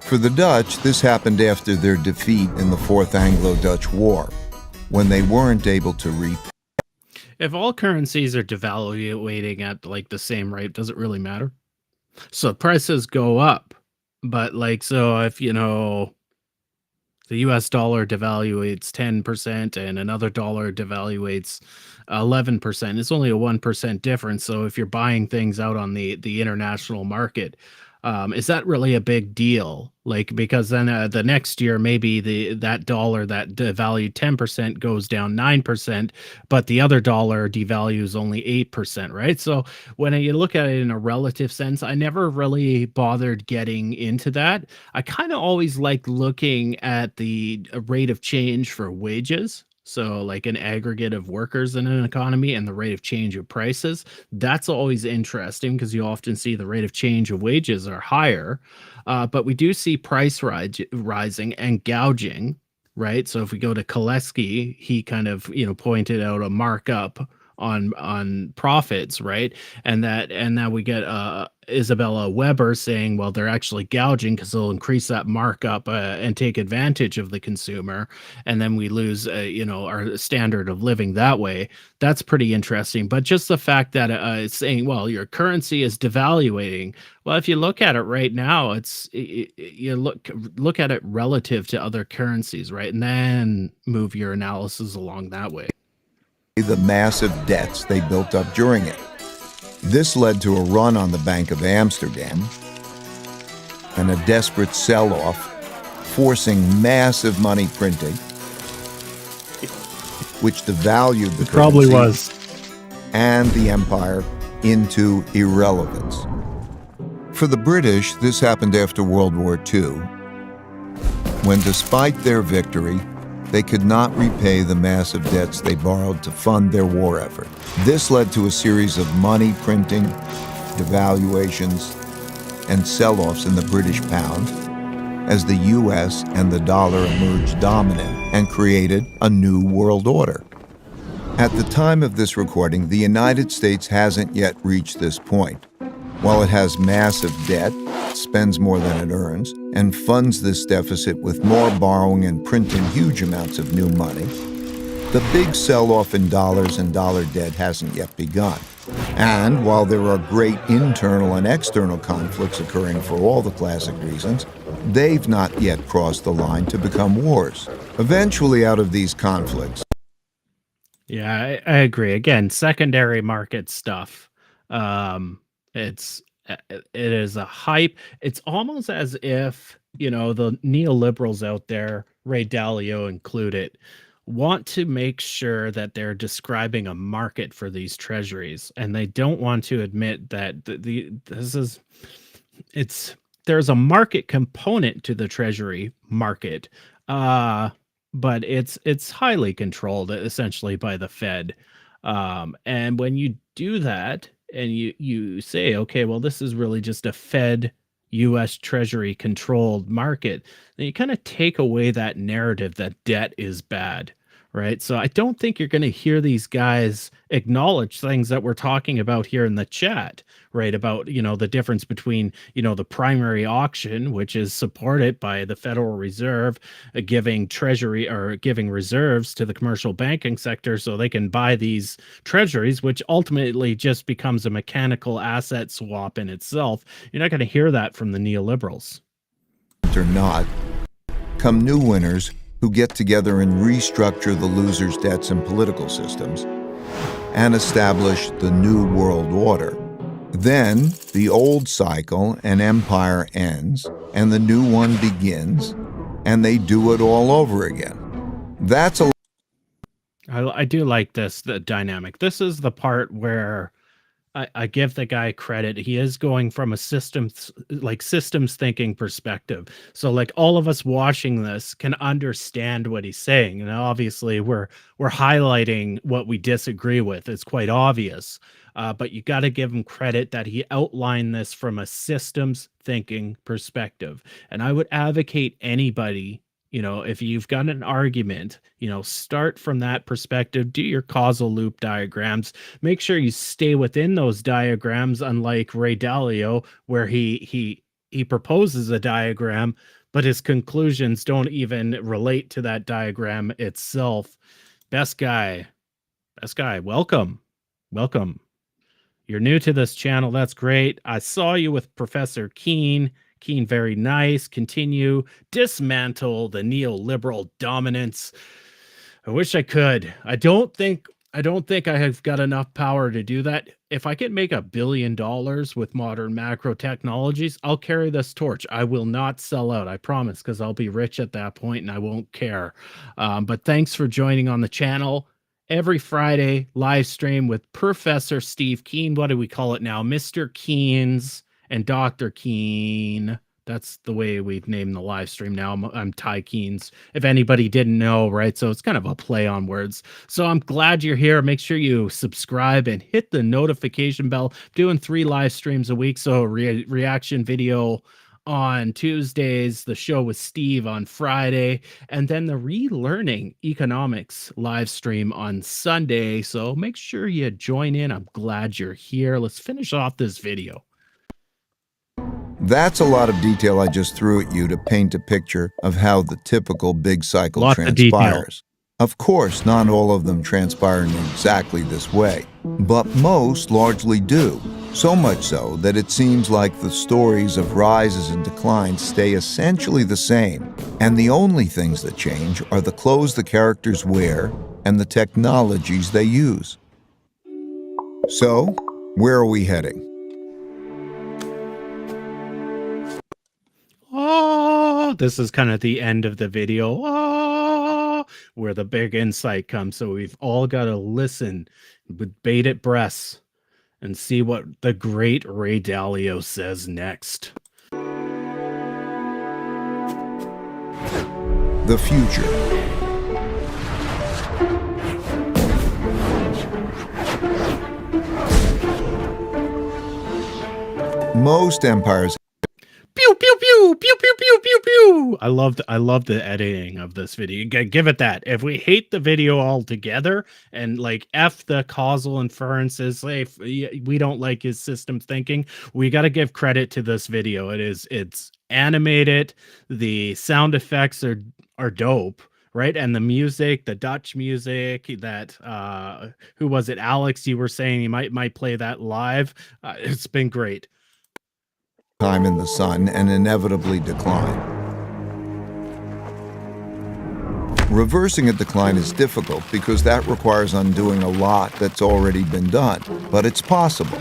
For the Dutch, this happened after their defeat in the Fourth Anglo-Dutch War, when they weren't able to repay. If all currencies are devaluating at like the same rate, does it really matter? So prices go up. But like, so if, the US dollar devaluates 10% and another dollar devaluates 11%, it's only a 1% difference. So if you're buying things out on the international market, is that really a big deal? Like, because then the next year, maybe that dollar that devalued 10% goes down 9%, but the other dollar devalues only 8%, right? So when you look at it in a relative sense, I never really bothered getting into that. I kind of always like looking at the rate of change for wages. So like an aggregate of workers in an economy and the rate of change of prices. That's always interesting because you often see the rate of change of wages are higher. But we do see price rising and gouging, right? So if we go to Koleski, he kind of, pointed out a markup on profits, right? And that we get Isabella Weber saying, well, they're actually gouging because they'll increase that markup and take advantage of the consumer, and then we lose our standard of living that way. That's pretty interesting. But just the fact that it's saying, well, your currency is devaluating. Well, if you look at it right now, you look at it relative to other currencies, right? And then move your analysis along that way. the massive debts they built up during it. This led to a run on the Bank of Amsterdam and a desperate sell-off, forcing massive money printing, which devalued the Probably currency was. and the empire into irrelevance. For the British, this happened after World War II, when despite their victory, they could not repay the massive debts they borrowed to fund their war effort. This led to a series of money printing, devaluations, and sell-offs in the British pound as the US and the dollar emerged dominant and created a new world order. At the time of this recording, the United States hasn't yet reached this point. While it has massive debt, spends more than it earns, and funds this deficit with more borrowing and printing huge amounts of new money, the big sell-off in dollars and dollar debt hasn't yet begun. And while there are great internal and external conflicts occurring for all the classic reasons, they've not yet crossed the line to become wars. Eventually, out of these conflicts, Yeah, I agree. Again, secondary market stuff. It is a hype. It's almost as if, the neoliberals out there, Ray Dalio included, want to make sure that they're describing a market for these treasuries, and they don't want to admit that there's a market component to the treasury market, but it's highly controlled essentially by the Fed, and when you do that and you say, okay, well, this is really just a Fed US Treasury controlled market, then you kind of take away that narrative that debt is bad, right? So I don't think you're going to hear these guys acknowledge things that we're talking about here in the chat, right? About, the difference between, the primary auction, which is supported by the Federal Reserve, giving treasury or giving reserves to the commercial banking sector so they can buy these treasuries, which ultimately just becomes a mechanical asset swap in itself. You're not going to hear that from the neoliberals. or not, come new winners who get together and restructure the losers' debts and political systems and establish the new world order. Then the old cycle and empire ends and the new one begins, and they do it all over again. That's a I do like the dynamic. This is the part where I give the guy credit. He is going from a systems thinking perspective. So like all of us watching this can understand what he's saying. And obviously we're highlighting what we disagree with. It's quite obvious. But you got to give him credit that he outlined this from a systems thinking perspective. And I would advocate anybody, if you've got an argument, start from that perspective, do your causal loop diagrams, make sure you stay within those diagrams, unlike Ray Dalio, where he proposes a diagram, but his conclusions don't even relate to that diagram itself. Best guy, welcome. You're new to this channel. That's great. I saw you with Professor Keen, very nice. Continue. Dismantle the neoliberal dominance. I wish I could. I don't think I have got enough power to do that. If I can make $1 billion with modern macro technologies, I'll carry this torch. I will not sell out, I promise, because I'll be rich at that point and I won't care. But thanks for joining on the channel. Every Friday, live stream with Professor Steve Keen. What do we call it now? Mr. Keynes and Dr. Keen. That's the way we've named the live stream now. I'm Ty Keynes, if anybody didn't know, right? So it's kind of a play on words. So I'm glad you're here. Make sure you subscribe and hit the notification bell. I'm doing 3 live streams a week. So reaction video on Tuesdays, the show with Steve on Friday, and then the Relearning Economics live stream on Sunday. So make sure you join in. I'm glad you're here. Let's finish off this video. That's a lot of detail I just threw at you to paint a picture of how the typical big cycle transpires. Of course, not all of them transpire in exactly this way, but most largely do. So much so that it seems like the stories of rises and declines stay essentially the same, and the only things that change are the clothes the characters wear and the technologies they use. So, where are we heading? Oh, this is kind of the end of the video. Oh, where the big insight comes. So we've all got to listen with bated breaths and see what the great Ray Dalio says next. The future. Most empires. Pew pew pew pew pew pew pew pew. I love the editing of this video. Give it that. If we hate the video altogether and like F the causal inferences, if we don't like his system thinking, we got to give credit to this video. It's animated. The sound effects are dope, right? And the music, the Dutch music that who was it? Alex, you were saying you might play that live. It's been great. Time in the sun and inevitably decline. Reversing a decline is difficult because that requires undoing a lot that's already been done, but it's possible.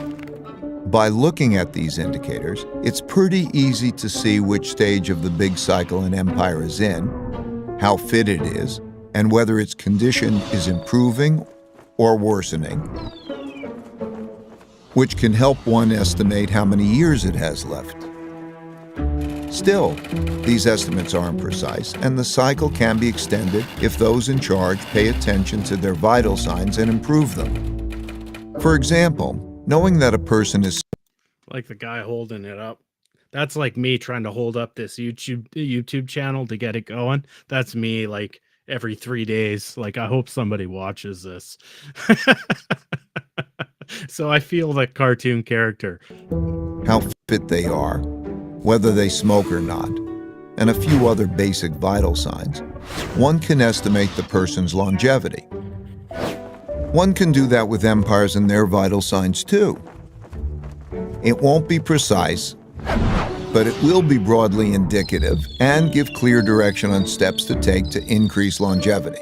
By looking at these indicators, it's pretty easy to see which stage of the big cycle an empire is in, how fit it is, and whether its condition is improving or worsening, which can help one estimate how many years it has left. Still, these estimates aren't precise, and the cycle can be extended if those in charge pay attention to their vital signs and improve them. For example, knowing that a person is like the guy holding it up. That's like me trying to hold up this YouTube channel to get it going. That's me like every 3 days. Like, I hope somebody watches this. So I feel the cartoon character. How fit they are, whether they smoke or not, and a few other basic vital signs, one can estimate the person's longevity. One can do that with empires and their vital signs too. It won't be precise, but it will be broadly indicative and give clear direction on steps to take to increase longevity.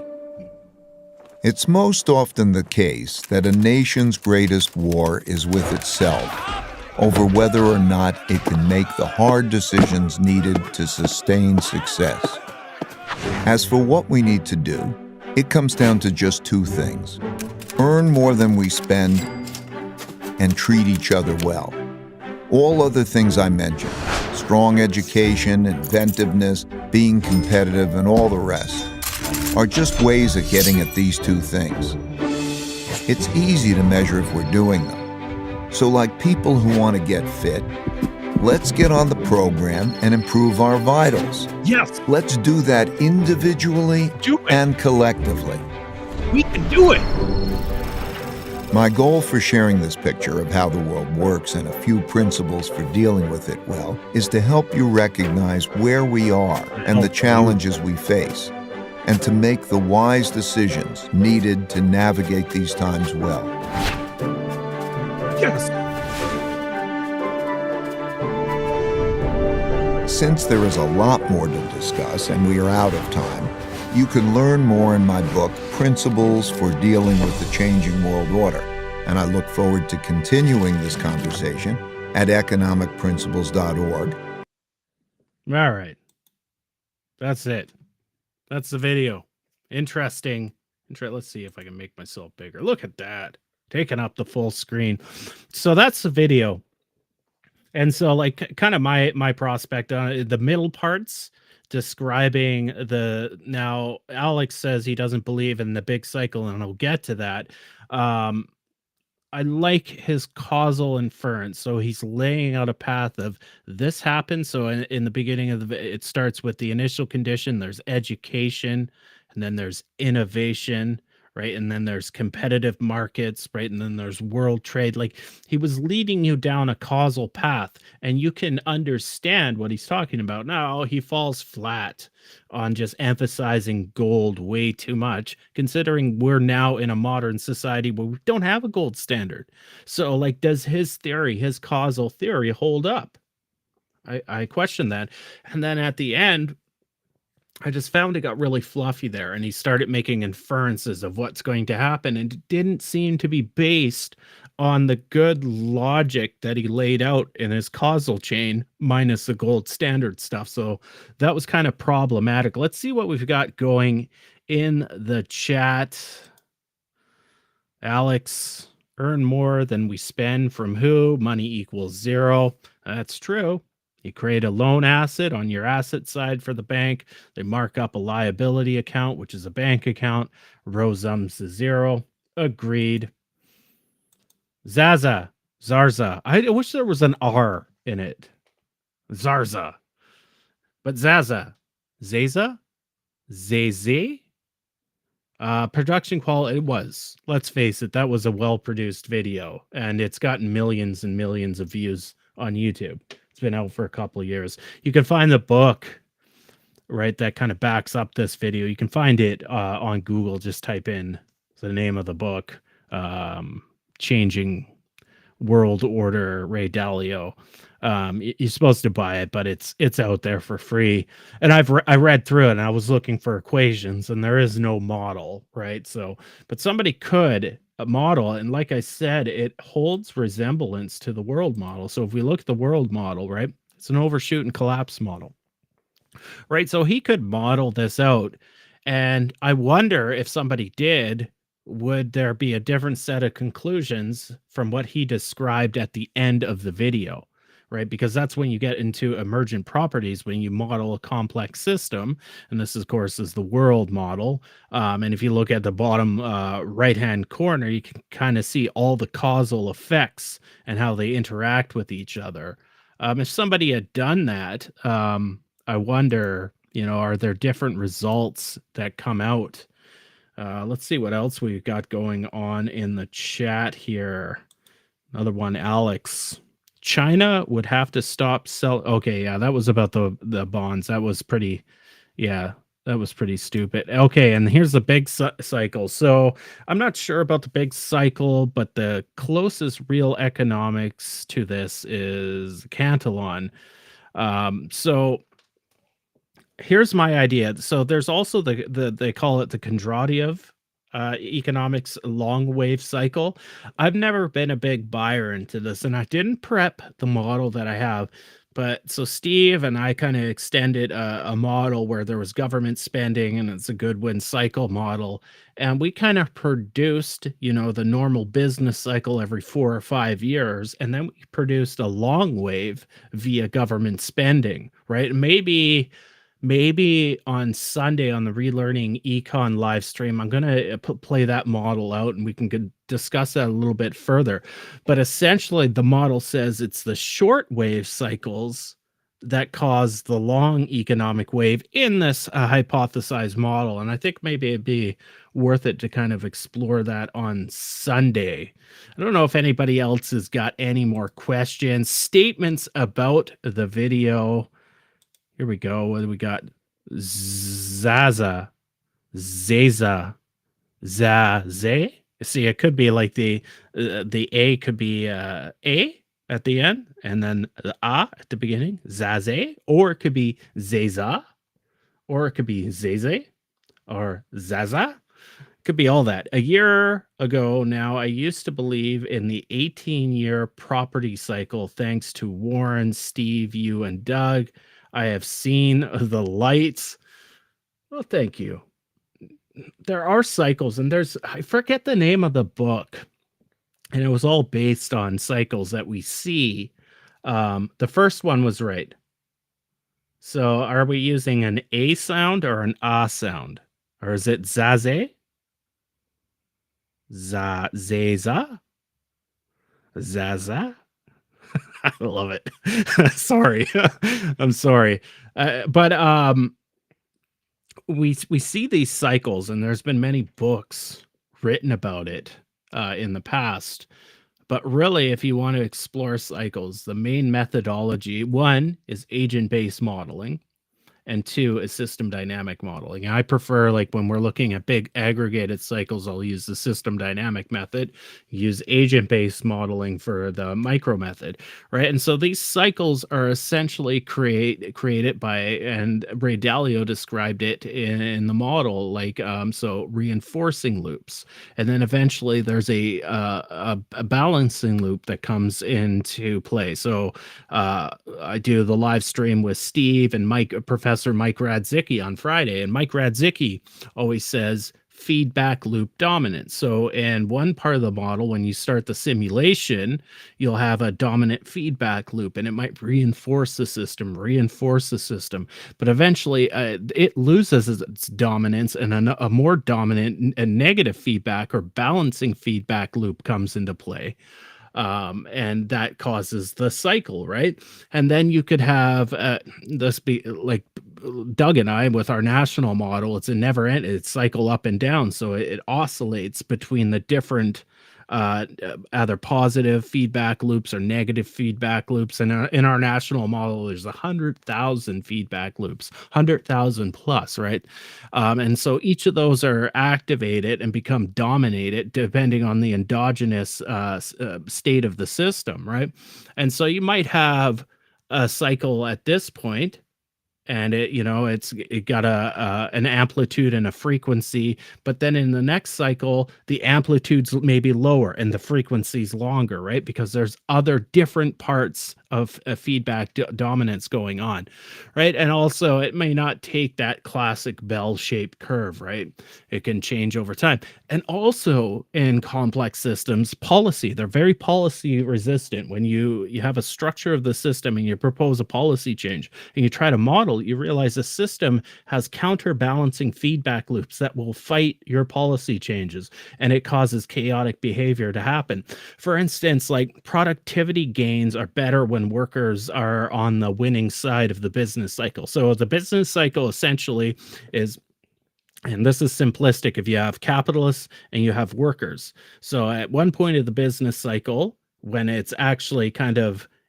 It's most often the case that a nation's greatest war is with itself over whether or not it can make the hard decisions needed to sustain success. As for what we need to do, it comes down to just two things: earn more than we spend and treat each other well. All other things I mentioned, strong education, inventiveness, being competitive, and all the rest, are just ways of getting at these two things. It's easy to measure if we're doing them. So like people who want to get fit, let's get on the program and improve our vitals. Yes, Let's do that individually and collectively. we can do it. My goal for sharing this picture of how the world works and a few principles for dealing with it well is to help you recognize where we are and the challenges we face, and to make the wise decisions needed to navigate these times well. Yes. Since there is a lot more to discuss and we are out of time, you can learn more in my book, Principles for Dealing with the Changing World Order, and I look forward to continuing this conversation at economicprinciples.org. All right. That's it. That's the video. Interesting. Let's see if I can make myself bigger. Look at that. Taking up the full screen. So that's the video. And so like kind of my prospect on the middle parts describing now Alex says he doesn't believe in the big cycle, and I'll get to that. I like his causal inference. So he's laying out a path of this happened. So in the beginning of it starts with the initial condition, there's education, and then there's innovation, right? And then there's competitive markets, right? And then there's world trade. Like, he was leading you down a causal path, and you can understand what he's talking about. Now he falls flat on just emphasizing gold way too much, considering we're now in a modern society where we don't have a gold standard. So, like, does his theory, his causal theory, hold up? I question that. And then at the end, I just found it got really fluffy there, and he started making inferences of what's going to happen, and it didn't seem to be based on the good logic that he laid out in his causal chain, minus the gold standard stuff. So that was kind of problematic. Let's see what we've got going in the chat. Alex, earn more than we spend from who? Money equals zero. That's true. You create a loan asset on your asset side for the bank. They mark up a liability account, which is a bank account. Row sums to zero. Agreed. Zaza. Zarza. I wish there was an R in it. Zarza. But Zaza. Zaza? Zaze? Production quality, it was. Let's face it, that was a well-produced video, and it's gotten millions and millions of views on YouTube. It's been out for a couple of years. You can find the book, right, that kind of backs up this video. You can find it on Google. Just type in the name of the book, Changing World Order, Ray Dalio. You're supposed to buy it, but it's out there for free. And I read through it, and I was looking for equations, and there is no model, right? So, but somebody could model, and like I said, it holds resemblance to the world model. So if we look at the world model, right, it's an overshoot and collapse model, right? So he could model this out, and I wonder if somebody did, would there be a different set of conclusions from what he described at the end of the video, right? Because that's when you get into emergent properties, when you model a complex system. And this, of course, is the world model. And if you look at the bottom right-hand corner, you can kind of see all the causal effects and how they interact with each other. If somebody had done that, I wonder, are there different results that come out? Let's see what else we've got going on in the chat here. Another one, Alex. China would have to stop sell. Okay, yeah, that was about the bonds. That was pretty, yeah, that was pretty stupid. Okay, and here's the big cycle. So I'm not sure about the big cycle, but the closest real economics to this is Cantillon. So here's my idea. So there's also they call it the Kondratiev economics long wave cycle. I've never been a big buyer into this, and I didn't prep the model that I have. But so Steve and I kind of extended a model where there was government spending, and it's a Goodwin cycle model. And we kind of produced, the normal business cycle every 4 or 5 years. And then we produced a long wave via government spending, right? Maybe on Sunday on the Relearning Econ live stream, I'm going to play that model out, and we can discuss that a little bit further. But essentially, the model says it's the short wave cycles that cause the long economic wave in this hypothesized model. And I think maybe it'd be worth it to kind of explore that on Sunday. I don't know if anybody else has got any more questions, statements about the video. Here we go. What do we got? Zaza. Zaza. Zaze? See, it could be like the A could be A at the end, and then the A at the beginning. Zaze. Or it could be Zeza. Or it could be Zeze. Or Zaza. Could be all that. A year ago now, I used to believe in the 18-year property cycle, thanks to Warren, Steve, you, and Doug. I have seen the lights. Well, thank you. There are cycles, and I forget the name of the book, and it was all based on cycles that we see. The first one was right. So are we using an A sound or an A sound? Or is it Zaze? Zeza? Zaza? I love it. Sorry. I'm sorry. But we see these cycles, and there's been many books written about it in the past. But really, if you want to explore cycles, the main methodology, one is agent-based modeling, and two is system dynamic modeling. I prefer, like, when we're looking at big aggregated cycles, I'll use the system dynamic method, use agent-based modeling for the micro method, right? And so these cycles are essentially created by, and Ray Dalio described it in the model, like, so reinforcing loops, and then eventually there's a balancing loop that comes into play. So I do the live stream with Steve and Professor Mike Radzicki on Friday, and Mike Radzicki always says feedback loop dominance. So in one part of the model, when you start the simulation, you'll have a dominant feedback loop, and it might reinforce the system, but eventually it loses its dominance, and a more dominant and negative feedback or balancing feedback loop comes into play. And that causes the cycle, right? And then you could have this be like Doug and I with our national model. It's a never end. It's cycle up and down, so it oscillates between the different either positive feedback loops or negative feedback loops. And in our national model, there's 100,000 feedback loops, 100,000 plus, right? And so each of those are activated and become dominated depending on the endogenous state of the system, right? And so you might have a cycle at this point, and it got an amplitude and a frequency, but then in the next cycle the amplitudes may be lower and the frequency's longer, right? Because there's other different parts of feedback dominance going on, right? And also it may not take that classic bell-shaped curve, right? It can change over time. And also in complex systems, they're very policy resistant. When you have a structure of the system and you propose a policy change and you try to model, you realize the system has counterbalancing feedback loops that will fight your policy changes, and it causes chaotic behavior to happen. For instance, like, productivity gains are better when workers are on the winning side of the business cycle. So the business cycle essentially is, and this is simplistic, if you have capitalists and you have workers. So at one point of the business cycle, when it's actually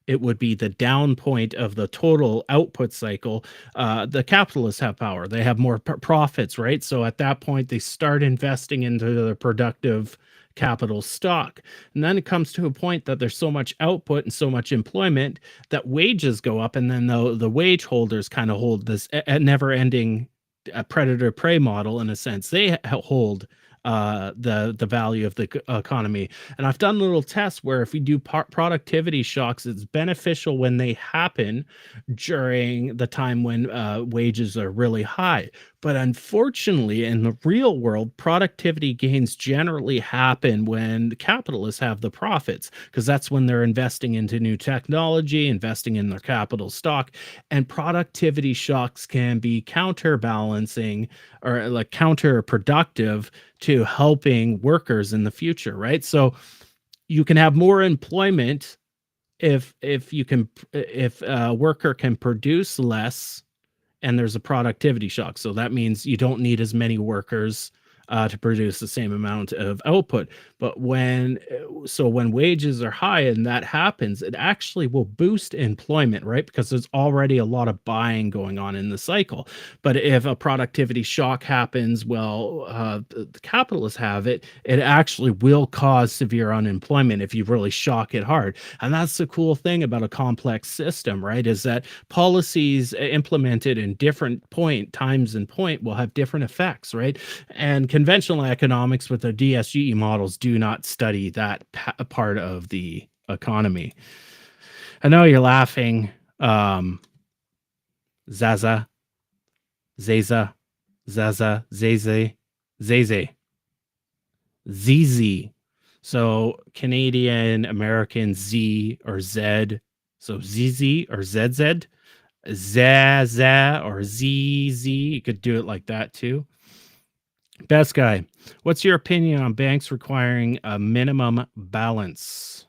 it would be the down point of the total output cycle, the capitalists have power. They have more profits, right? So at that point, they start investing into the productive capital stock. And then it comes to a point that there's so much output and so much employment that wages go up, and then the wage holders kind of hold this never-ending predator-prey model. In a sense, they hold the value of the economy. And I've done little tests where if we do productivity shocks, it's beneficial when they happen during the time when wages are really high. But unfortunately, in the real world, productivity gains generally happen when the capitalists have the profits, because that's when they're investing into new technology, investing in their capital stock. And productivity shocks can be counterbalancing or like counterproductive to helping workers in the future, right? So you can have more employment if a worker can produce less and there's a productivity shock. So that means you don't need as many workers to produce the same amount of output. But when wages are high and that happens, it actually will boost employment, right? Because there's already a lot of buying going on in the cycle. But if a productivity shock happens, the capitalists have it, it actually will cause severe unemployment if you really shock it hard. And that's the cool thing about a complex system, right? Is that policies implemented in different times and point will have different effects, right? And conventional economics with the DSGE models do not study that part of the economy. I know you're laughing. Zaza, Zeza, Zaza, Zeze, Zeze, ZZ. So Canadian, American, Z or Z. So ZZ or ZZ, Zaza or ZZ. You could do it like that too. Best guy, what's your opinion on banks requiring a minimum balance?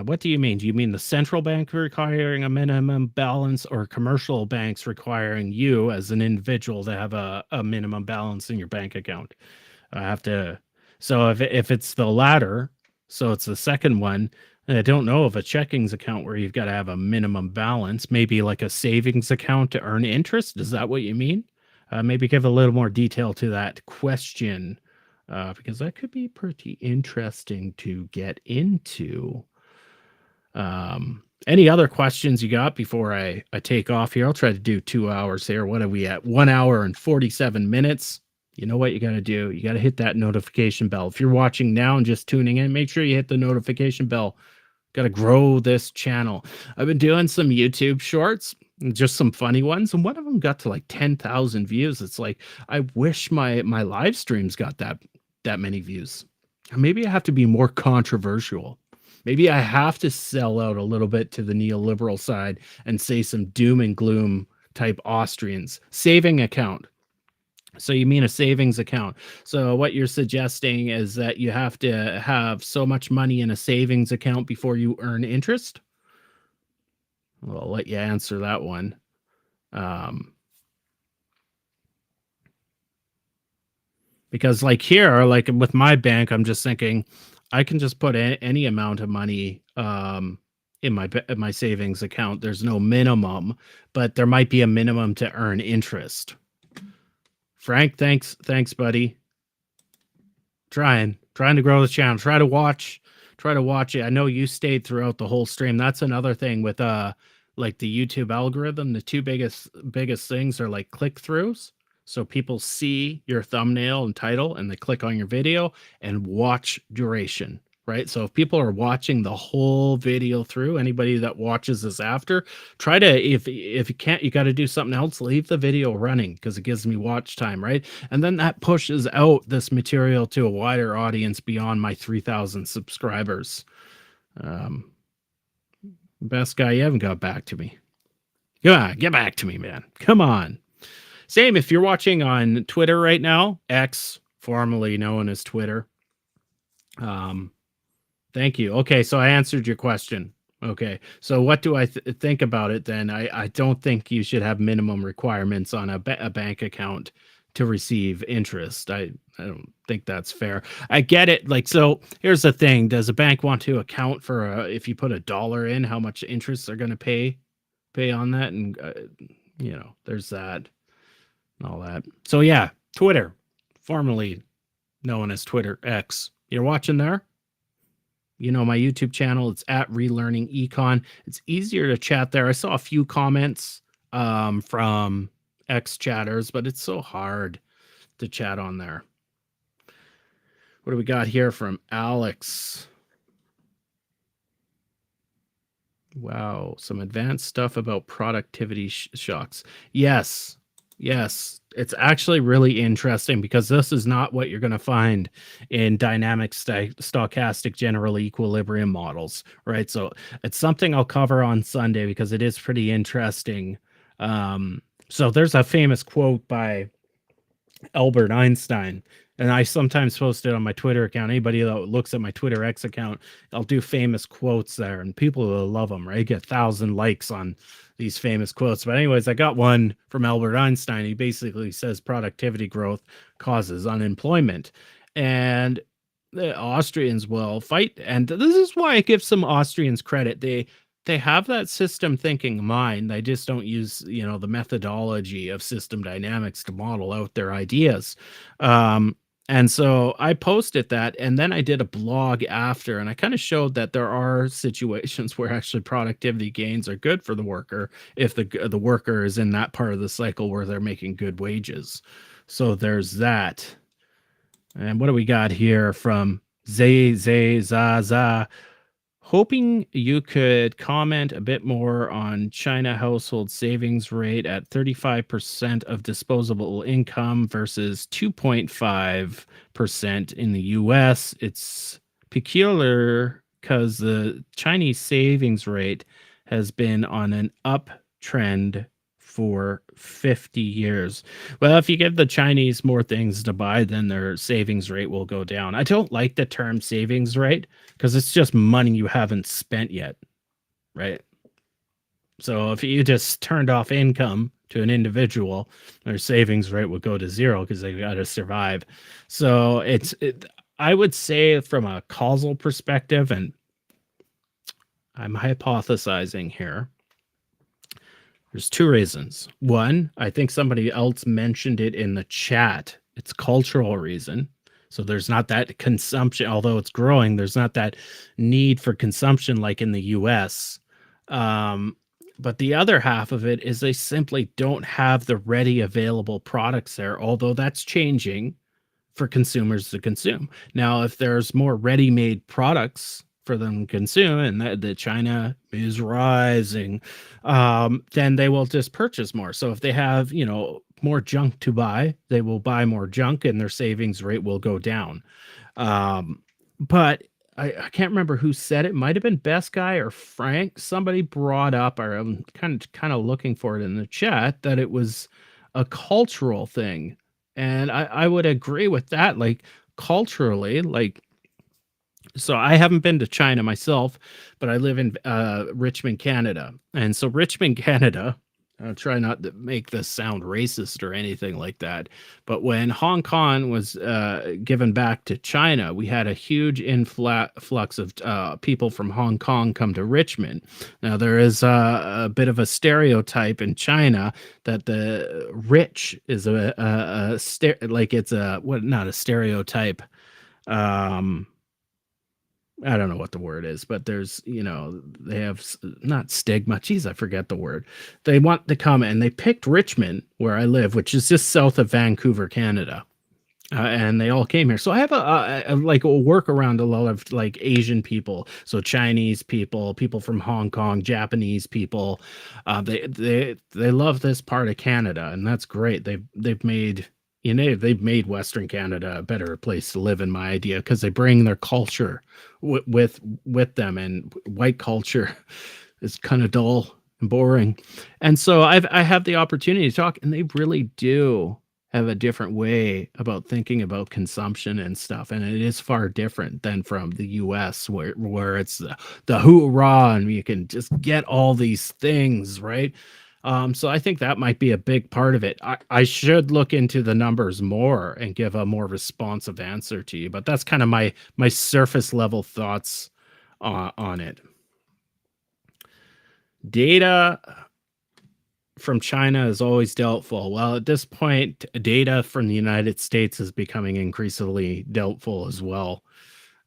What do you mean? Do you mean the central bank requiring a minimum balance, or commercial banks requiring you as an individual to have a minimum balance in your bank account? I have to So if it's the latter, so it's the second one, and I don't know of a checkings account where you've got to have a minimum balance, maybe like a savings account to earn interest. Is that what you mean? Maybe give a little more detail to that question, because that could be pretty interesting to get into. Any other questions you got before I take off here? I'll try to do 2 hours here. What are we at? 1 hour and 47 minutes. You know what you got to do? You got to hit that notification bell. If you're watching now and just tuning in, make sure you hit the notification bell. Got to grow this channel. I've been doing some YouTube shorts, just some funny ones, and one of them got to like 10,000 views. It's like, I wish my live streams got that many views. Maybe I have to be more controversial. Maybe I have to sell out a little bit to the neoliberal side and say some doom and gloom type Austrians. Saving account. So you mean a savings account. So what you're suggesting is that you have to have so much money in a savings account before you earn interest? Well, I'll let you answer that one. Because like here, like with my bank, I'm just thinking I can just put any amount of money in my savings account. There's no minimum, but there might be a minimum to earn interest. Frank, thanks, buddy. Trying to grow the channel. Try to watch it. I know you stayed throughout the whole stream. That's another thing with like the YouTube algorithm. The two biggest things are like click-throughs. So people see your thumbnail and title and they click on your video, and watch duration, right? So if people are watching the whole video through, anybody that watches this after, try to, if you can't, you got to do something else, leave the video running because it gives me watch time, right? And then that pushes out this material to a wider audience beyond my 3,000 subscribers. Best guy, you haven't got back to me. Yeah, get back to me, man. Come on. Same if you're watching on Twitter right now, X, formerly known as Twitter. Thank you. Okay, so I answered your question. Okay, so what do I think about it then? I don't think you should have minimum requirements on a bank account to receive interest. I don't think that's fair. I get it. Like, so here's the thing. Does a bank want to account for if you put $1 in, how much interest they're going to pay on that? And, there's that. All that. So yeah, Twitter, formerly known as Twitter X. You're watching there? You know, my YouTube channel, it's at Relearning Econ. It's easier to chat there. I saw a few comments from X chatters, but it's so hard to chat on there. What do we got here from Alex? Wow, some advanced stuff about productivity shocks. Yes, it's actually really interesting because this is not what you're going to find in dynamic stochastic general equilibrium models, right? So it's something I'll cover on Sunday because it is pretty interesting. So there's a famous quote by Albert Einstein, and I sometimes post it on my Twitter account. Anybody that looks at my Twitter X account, I'll do famous quotes there, and people will love them, right? Get 1,000 likes on these famous quotes. But anyways, I got one from Albert Einstein. He basically says productivity growth causes unemployment, and the Austrians will fight. And this is why I give some Austrians credit. They have that system thinking mind. They just don't use, the methodology of system dynamics to model out their ideas. And so I posted that, and then I did a blog after, and I kind of showed that there are situations where actually productivity gains are good for the worker if the worker is in that part of the cycle where they're making good wages. So there's that. And what do we got here from Zaza? Hoping you could comment a bit more on China household savings rate at 35% of disposable income versus 2.5% in the US. It's peculiar because the Chinese savings rate has been on an uptrend for 50 years. Well, if you give the Chinese more things to buy, then their savings rate will go down. I don't like the term savings rate because it's just money you haven't spent yet, right? So if you just turned off income to an individual, their savings rate would go to zero because they got to survive. So I would say from a causal perspective, and I'm hypothesizing here, there's two reasons. One, I think somebody else mentioned it in the chat. It's cultural reason. So there's not that consumption, although it's growing, there's not that need for consumption like in the US. But the other half of it is they simply don't have the ready available products there, although that's changing for consumers to consume. Now, if there's more ready-made products for them to consume, and the China is rising, then they will just purchase more. So if they have, more junk to buy, they will buy more junk, and their savings rate will go down. But I can't remember who said it. Might have been Best Guy or Frank. Somebody brought up, or I'm kind of looking for it in the chat, that it was a cultural thing. And I would agree with that. Like culturally, so I haven't been to China myself, but I live in Richmond, Canada. And so Richmond, Canada, I'll try not to make this sound racist or anything like that, but when Hong Kong was given back to China, we had a huge influx of people from Hong Kong come to Richmond. Now, there is a bit of a stereotype in China that the rich is not a stereotype. I don't know what the word is, but there's, they have not stigma. Geez, I forget the word. They want to come, and they picked Richmond, where I live, which is just south of Vancouver, Canada. And they all came here. So I have a work around a lot of like Asian people. So Chinese people, people from Hong Kong, Japanese people. They love this part of Canada, and that's great. They've made Western Canada a better place to live, in my idea, because they bring their culture with them, and white culture is kind of dull and boring. And so I have the opportunity to talk, and they really do have a different way about thinking about consumption and stuff, and it is far different than from the US, where it's the hoorah, and you can just get all these things, right? So I think that might be a big part of it. I should look into the numbers more and give a more responsive answer to you, but that's kind of my surface level thoughts on it. Data from China is always doubtful. Well, at this point, data from the United States is becoming increasingly doubtful as well.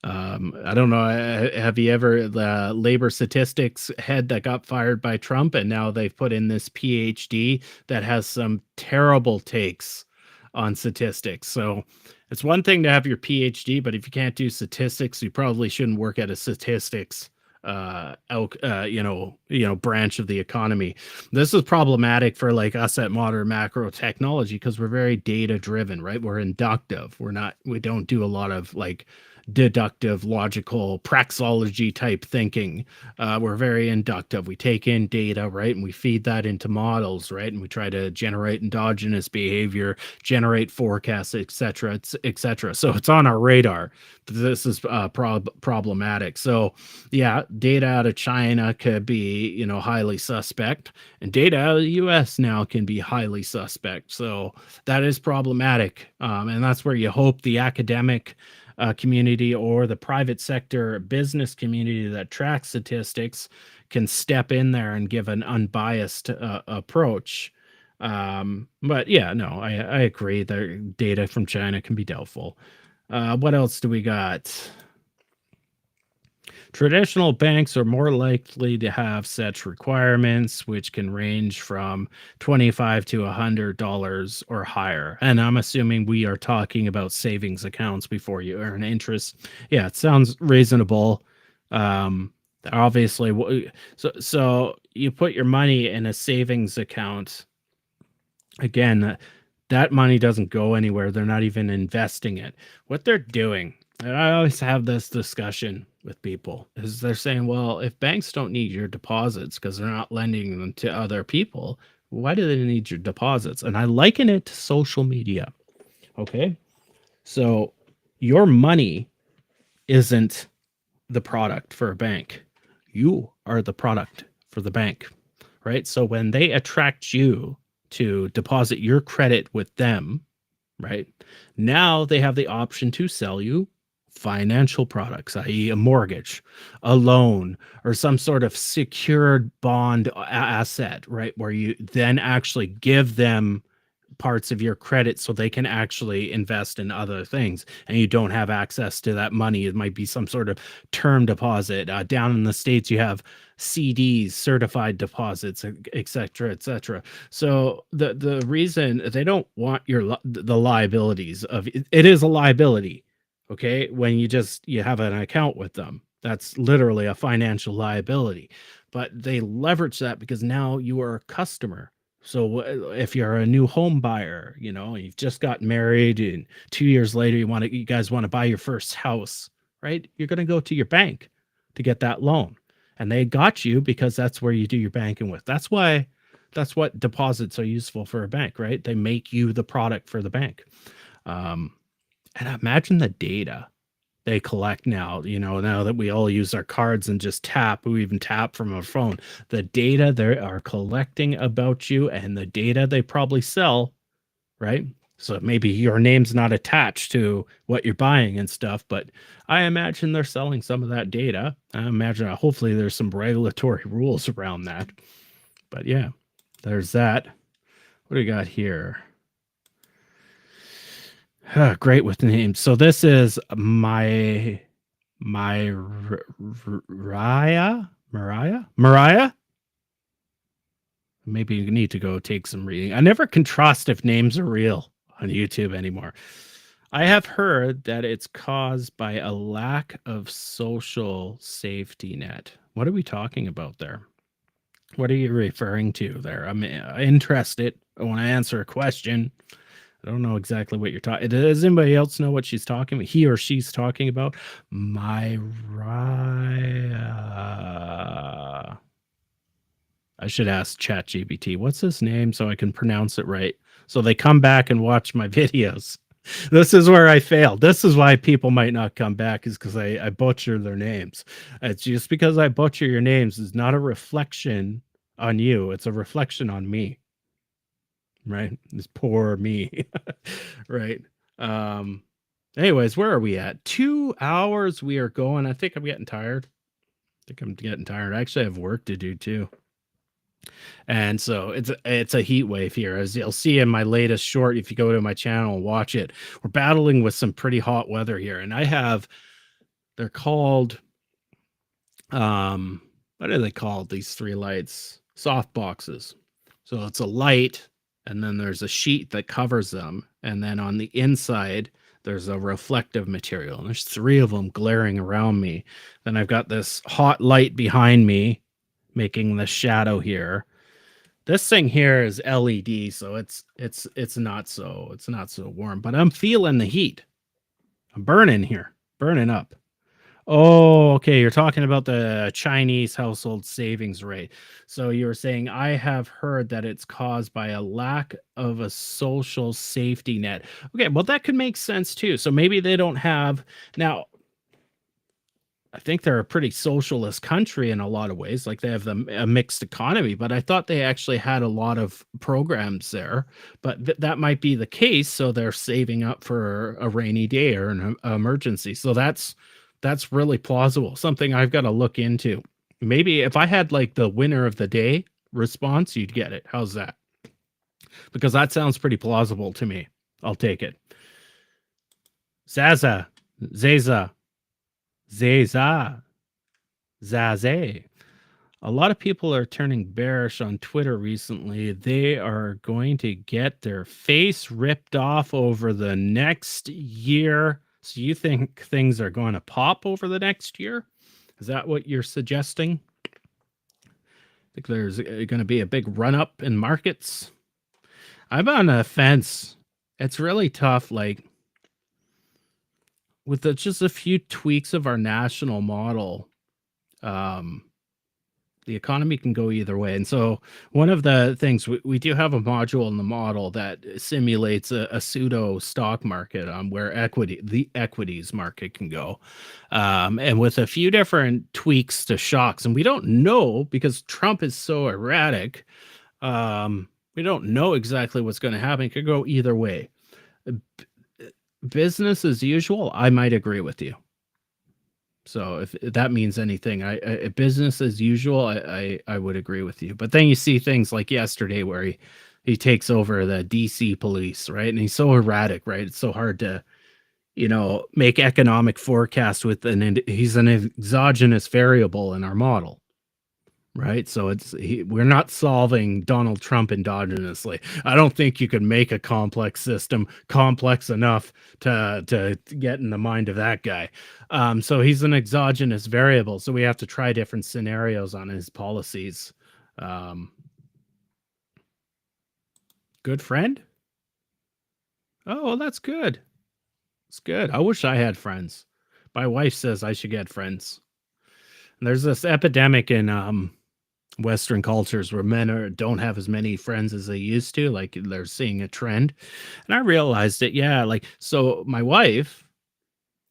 I don't know. Have you ever, the labor statistics head that got fired by Trump, and now they've put in this PhD that has some terrible takes on statistics. So it's one thing to have your PhD, but if you can't do statistics, you probably shouldn't work at a statistics branch of the economy. This is problematic for like us at Modern Macro Technology, because we're very data driven, right? We're inductive. We don't do a lot of like deductive, logical, praxeology type thinking. We're very inductive. We take in data, right, and we feed that into models, right, and we try to generate endogenous behavior, generate forecasts, etc., etc. So it's on our radar. This is problematic. So yeah, data out of China could be, highly suspect, and data out of the US now can be highly suspect. So that is problematic, and that's where you hope the academic community or the private sector business community that tracks statistics can step in there and give an unbiased approach. But yeah, no, I agree that data from China can be doubtful. What else do we got? Traditional banks are more likely to have such requirements, which can range from $25 to $100 or higher. And I'm assuming we are talking about savings accounts before you earn interest. Yeah, it sounds reasonable. Obviously, so you put your money in a savings account. Again, that money doesn't go anywhere. They're not even investing it. What they're doing, and I always have this discussion with people, is they're saying, well, if banks don't need your deposits because they're not lending them to other people, why do they need your deposits? And I liken it to social media. Okay. So your money isn't the product for a bank. You are the product for the bank, right? So when they attract you to deposit your credit with them, right, now they have the option to sell you financial products, i.e. a mortgage, a loan, or some sort of secured bond asset, right? Where you then actually give them parts of your credit so they can actually invest in other things, and you don't have access to that money. It might be some sort of term deposit. Down in the States, you have CDs, certified deposits, et cetera, et cetera. So the reason they don't want the liabilities of it is a liability, okay? When you have an account with them, that's literally a financial liability. But they leverage that because now you are a customer. So if you're a new home buyer, you've just got married, and 2 years later you guys want to buy your first house, right? You're going to go to your bank to get that loan, and they got you because that's where you do your banking with. That's what deposits are useful for a bank, right? They make you the product for the bank. And imagine the data they collect now, now that we all use our cards and just tap, we even tap from our phone, the data they are collecting about you and the data they probably sell, right? So maybe your name's not attached to what you're buying and stuff, but I imagine they're selling some of that data. I imagine hopefully there's some regulatory rules around that. But yeah, there's that. What do we got here? Great with names. So this is Mariah. Maybe you need to go take some reading. I never can trust if names are real on YouTube anymore. I have heard that it's caused by a lack of social safety net. What are we talking about there? What are you referring to there? I'm interested. I want to answer a question. I don't know exactly what you're talking. Does anybody else know what she's talking about? He or she's talking about? Myria. I should ask ChatGPT. What's his name so I can pronounce it right? So they come back and watch my videos. This is where I failed. This is why people might not come back, is because I butcher their names. It's just because I butcher your names is not a reflection on you. It's a reflection on me. Right? This poor me. Right. Anyways, where are we at? 2 hours we are going. I think I'm getting tired. I actually have work to do too. And so it's a heat wave here, as you'll see in my latest short. If you go to my channel and watch it, we're battling with some pretty hot weather here. And they're called, what are they called? These three lights, soft boxes. So it's a light, and then there's a sheet that covers them. And then on the inside, there's a reflective material. And there's three of them glaring around me. Then I've got this hot light behind me, making the shadow here. This thing here is LED, so it's not so warm, but I'm feeling the heat. I'm burning up. Oh, okay. You're talking about the Chinese household savings rate. So you were saying, I have heard that it's caused by a lack of a social safety net. Okay, well, that could make sense too. So maybe they don't have now. I think they're a pretty socialist country in a lot of ways. Like they have a mixed economy, but I thought they actually had a lot of programs there. But that might be the case. So they're saving up for a rainy day or an emergency. So that's really plausible. Something I've got to look into. Maybe if I had like the winner of the day response, you'd get it. How's that? Because that sounds pretty plausible to me. I'll take it. Zaza. Zaze. A lot of people are turning bearish on Twitter recently. They are going to get their face ripped off over the next year. So you think things are going to pop over the next year? Is that what you're suggesting? I think there's going to be a big run up in markets. I'm on the fence. It's really tough. Like, with just a few tweaks of our national model, the economy can go either way. And so one of the things, we do have a module in the model that simulates a pseudo stock market where the equities market can go. And with a few different tweaks to shocks, and we don't know because Trump is so erratic, we don't know exactly what's going to happen. It could go either way. Business as usual, I might agree with you. So if that means anything, I business as usual, I would agree with you. But then you see things like yesterday where he takes over the DC police, right? And he's so erratic, right? It's so hard to, make economic forecast with he's an exogenous variable in our model. Right. So we're not solving Donald Trump endogenously. I don't think you can make a complex system complex enough to get in the mind of that guy. So he's an exogenous variable. So we have to try different scenarios on his policies. Good friend. Oh, well, that's good. It's good. I wish I had friends. My wife says I should get friends. And there's this epidemic in Western cultures where men don't have as many friends as they used to, like they're seeing a trend. And I realized it. Yeah. Like, so my wife,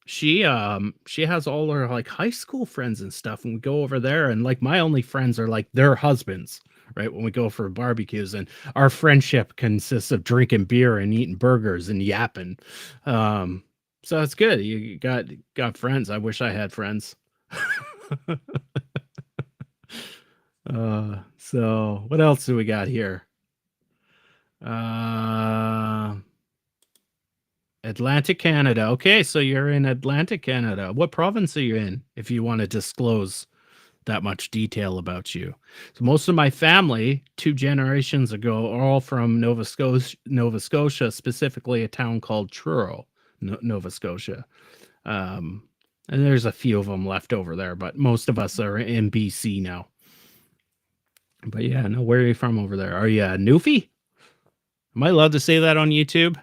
she has all her like high school friends and stuff. And we go over there and like my only friends are like their husbands, right? When we go for barbecues, and our friendship consists of drinking beer and eating burgers and yapping. So it's good. You got friends. I wish I had friends. So what else do we got here? Atlantic Canada. Okay, so you're in Atlantic Canada. What province are you in, if you want to disclose that much detail about you? So most of my family 2 generations ago are all from Nova Scotia, specifically a town called Truro, Nova Scotia. And there's a few of them left over there, but most of us are in BC now. But yeah, no, where are you from over there? Are you a Newfie? Am I allowed to say that on YouTube?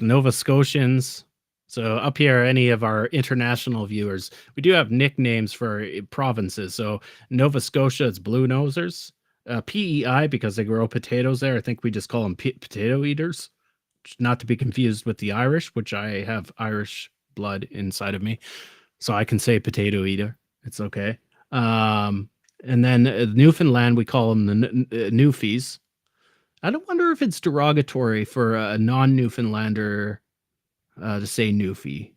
Nova Scotians. So up here, any of our international viewers, we do have nicknames for provinces. So Nova Scotia, it's Blue Nosers. PEI, because they grow potatoes there. I think we just call them potato eaters. Not to be confused with the Irish, which I have Irish blood inside of me. So I can say potato eater. It's okay. And then Newfoundland, we call them the Newfies. I don't wonder if it's derogatory for a non-Newfoundlander to say Newfie.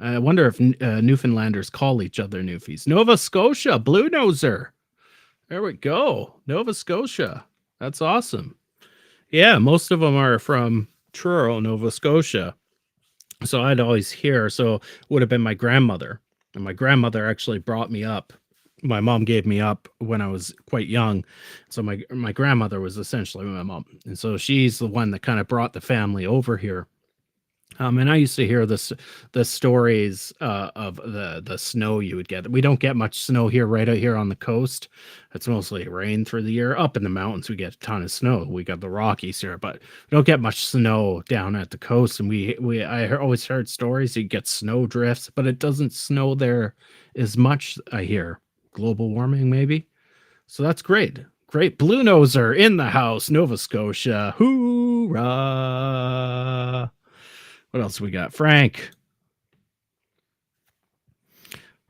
I wonder if Newfoundlanders call each other Newfies. Nova Scotia, Blue Noser. There we go. Nova Scotia. That's awesome. Yeah, most of them are from Truro, Nova Scotia. So I'd always hear, so it would have been my grandmother. And my grandmother actually brought me up. My mom gave me up when I was quite young. So my grandmother was essentially my mom. And so she's the one that kind of brought the family over here. And I used to hear the stories of the snow you would get. We don't get much snow here, right out here on the coast. It's mostly rain through the year. Up in the mountains, we get a ton of snow. We got the Rockies here, but we don't get much snow down at the coast. And I always heard stories you get snow drifts, but it doesn't snow there as much, I hear. Global warming, maybe. So that's great. Great. Blue Noser in the house, Nova Scotia. Hoorah! What else we got? Frank.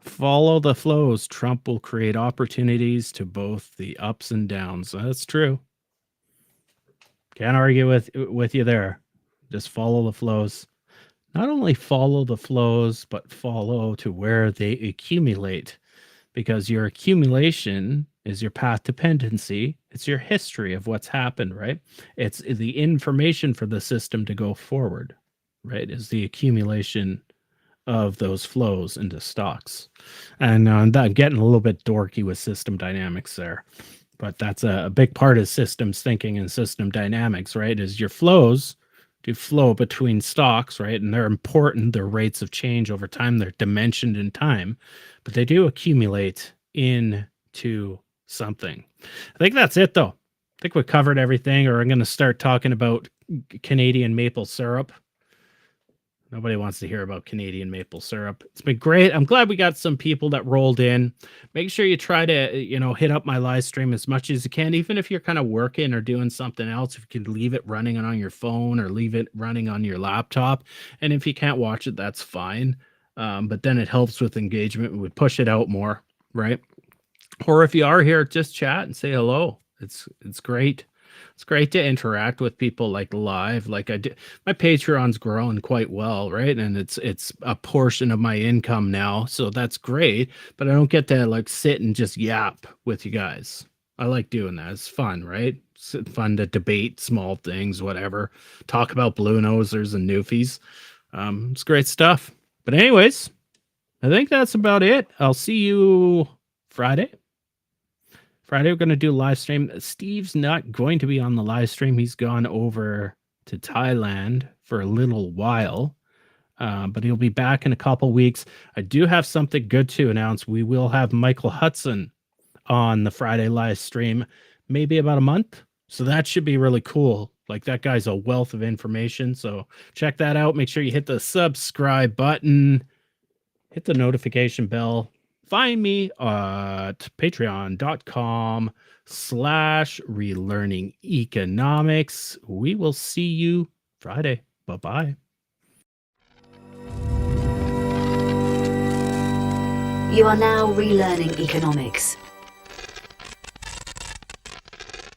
Follow the flows. Trump will create opportunities to both the ups and downs. That's true. Can't argue with you there. Just follow the flows. Not only follow the flows, but follow to where they accumulate. Because your accumulation is your path dependency. It's your history of what's happened, right? It's the information for the system to go forward. Right, is the accumulation of those flows into stocks. And I'm getting a little bit dorky with system dynamics there, but that's a big part of systems thinking and system dynamics, right? Is your flows do flow between stocks, right? And they're important. Their rates of change over time, they're dimensioned in time, but they do accumulate into something. I think that's it, though. I think we covered everything, or I'm going to start talking about Canadian maple syrup. Nobody wants to hear about Canadian maple syrup. It's been great. I'm glad we got some people that rolled in. Make sure you try to, hit up my live stream as much as you can, even if you're kind of working or doing something else. If you can leave it running on your phone or leave it running on your laptop. And if you can't watch it, that's fine. But then it helps with engagement. We would push it out more, right? Or if you are here, just chat and say hello. It's great. It's great to interact with people like live. Like I did, my Patreon's growing quite well, right? And it's a portion of my income now, so that's great. But I don't get to like sit and just yap with you guys. I like doing that. It's fun, right? It's fun to debate small things, whatever. Talk about blue nosers and newfies. It's great stuff. But anyways, I think that's about it. I'll see you Friday. Friday, we're going to do a live stream. Steve's not going to be on the live stream. He's gone over to Thailand for a little while, but he'll be back in a couple weeks. I do have something good to announce. We will have Michael Hudson on the Friday live stream, maybe about a month. So that should be really cool. Like, that guy's a wealth of information. So check that out. Make sure you hit the subscribe button, hit the notification bell. Find me at patreon.com/relearning economics. We will see you Friday. Bye-bye. You are now relearning economics.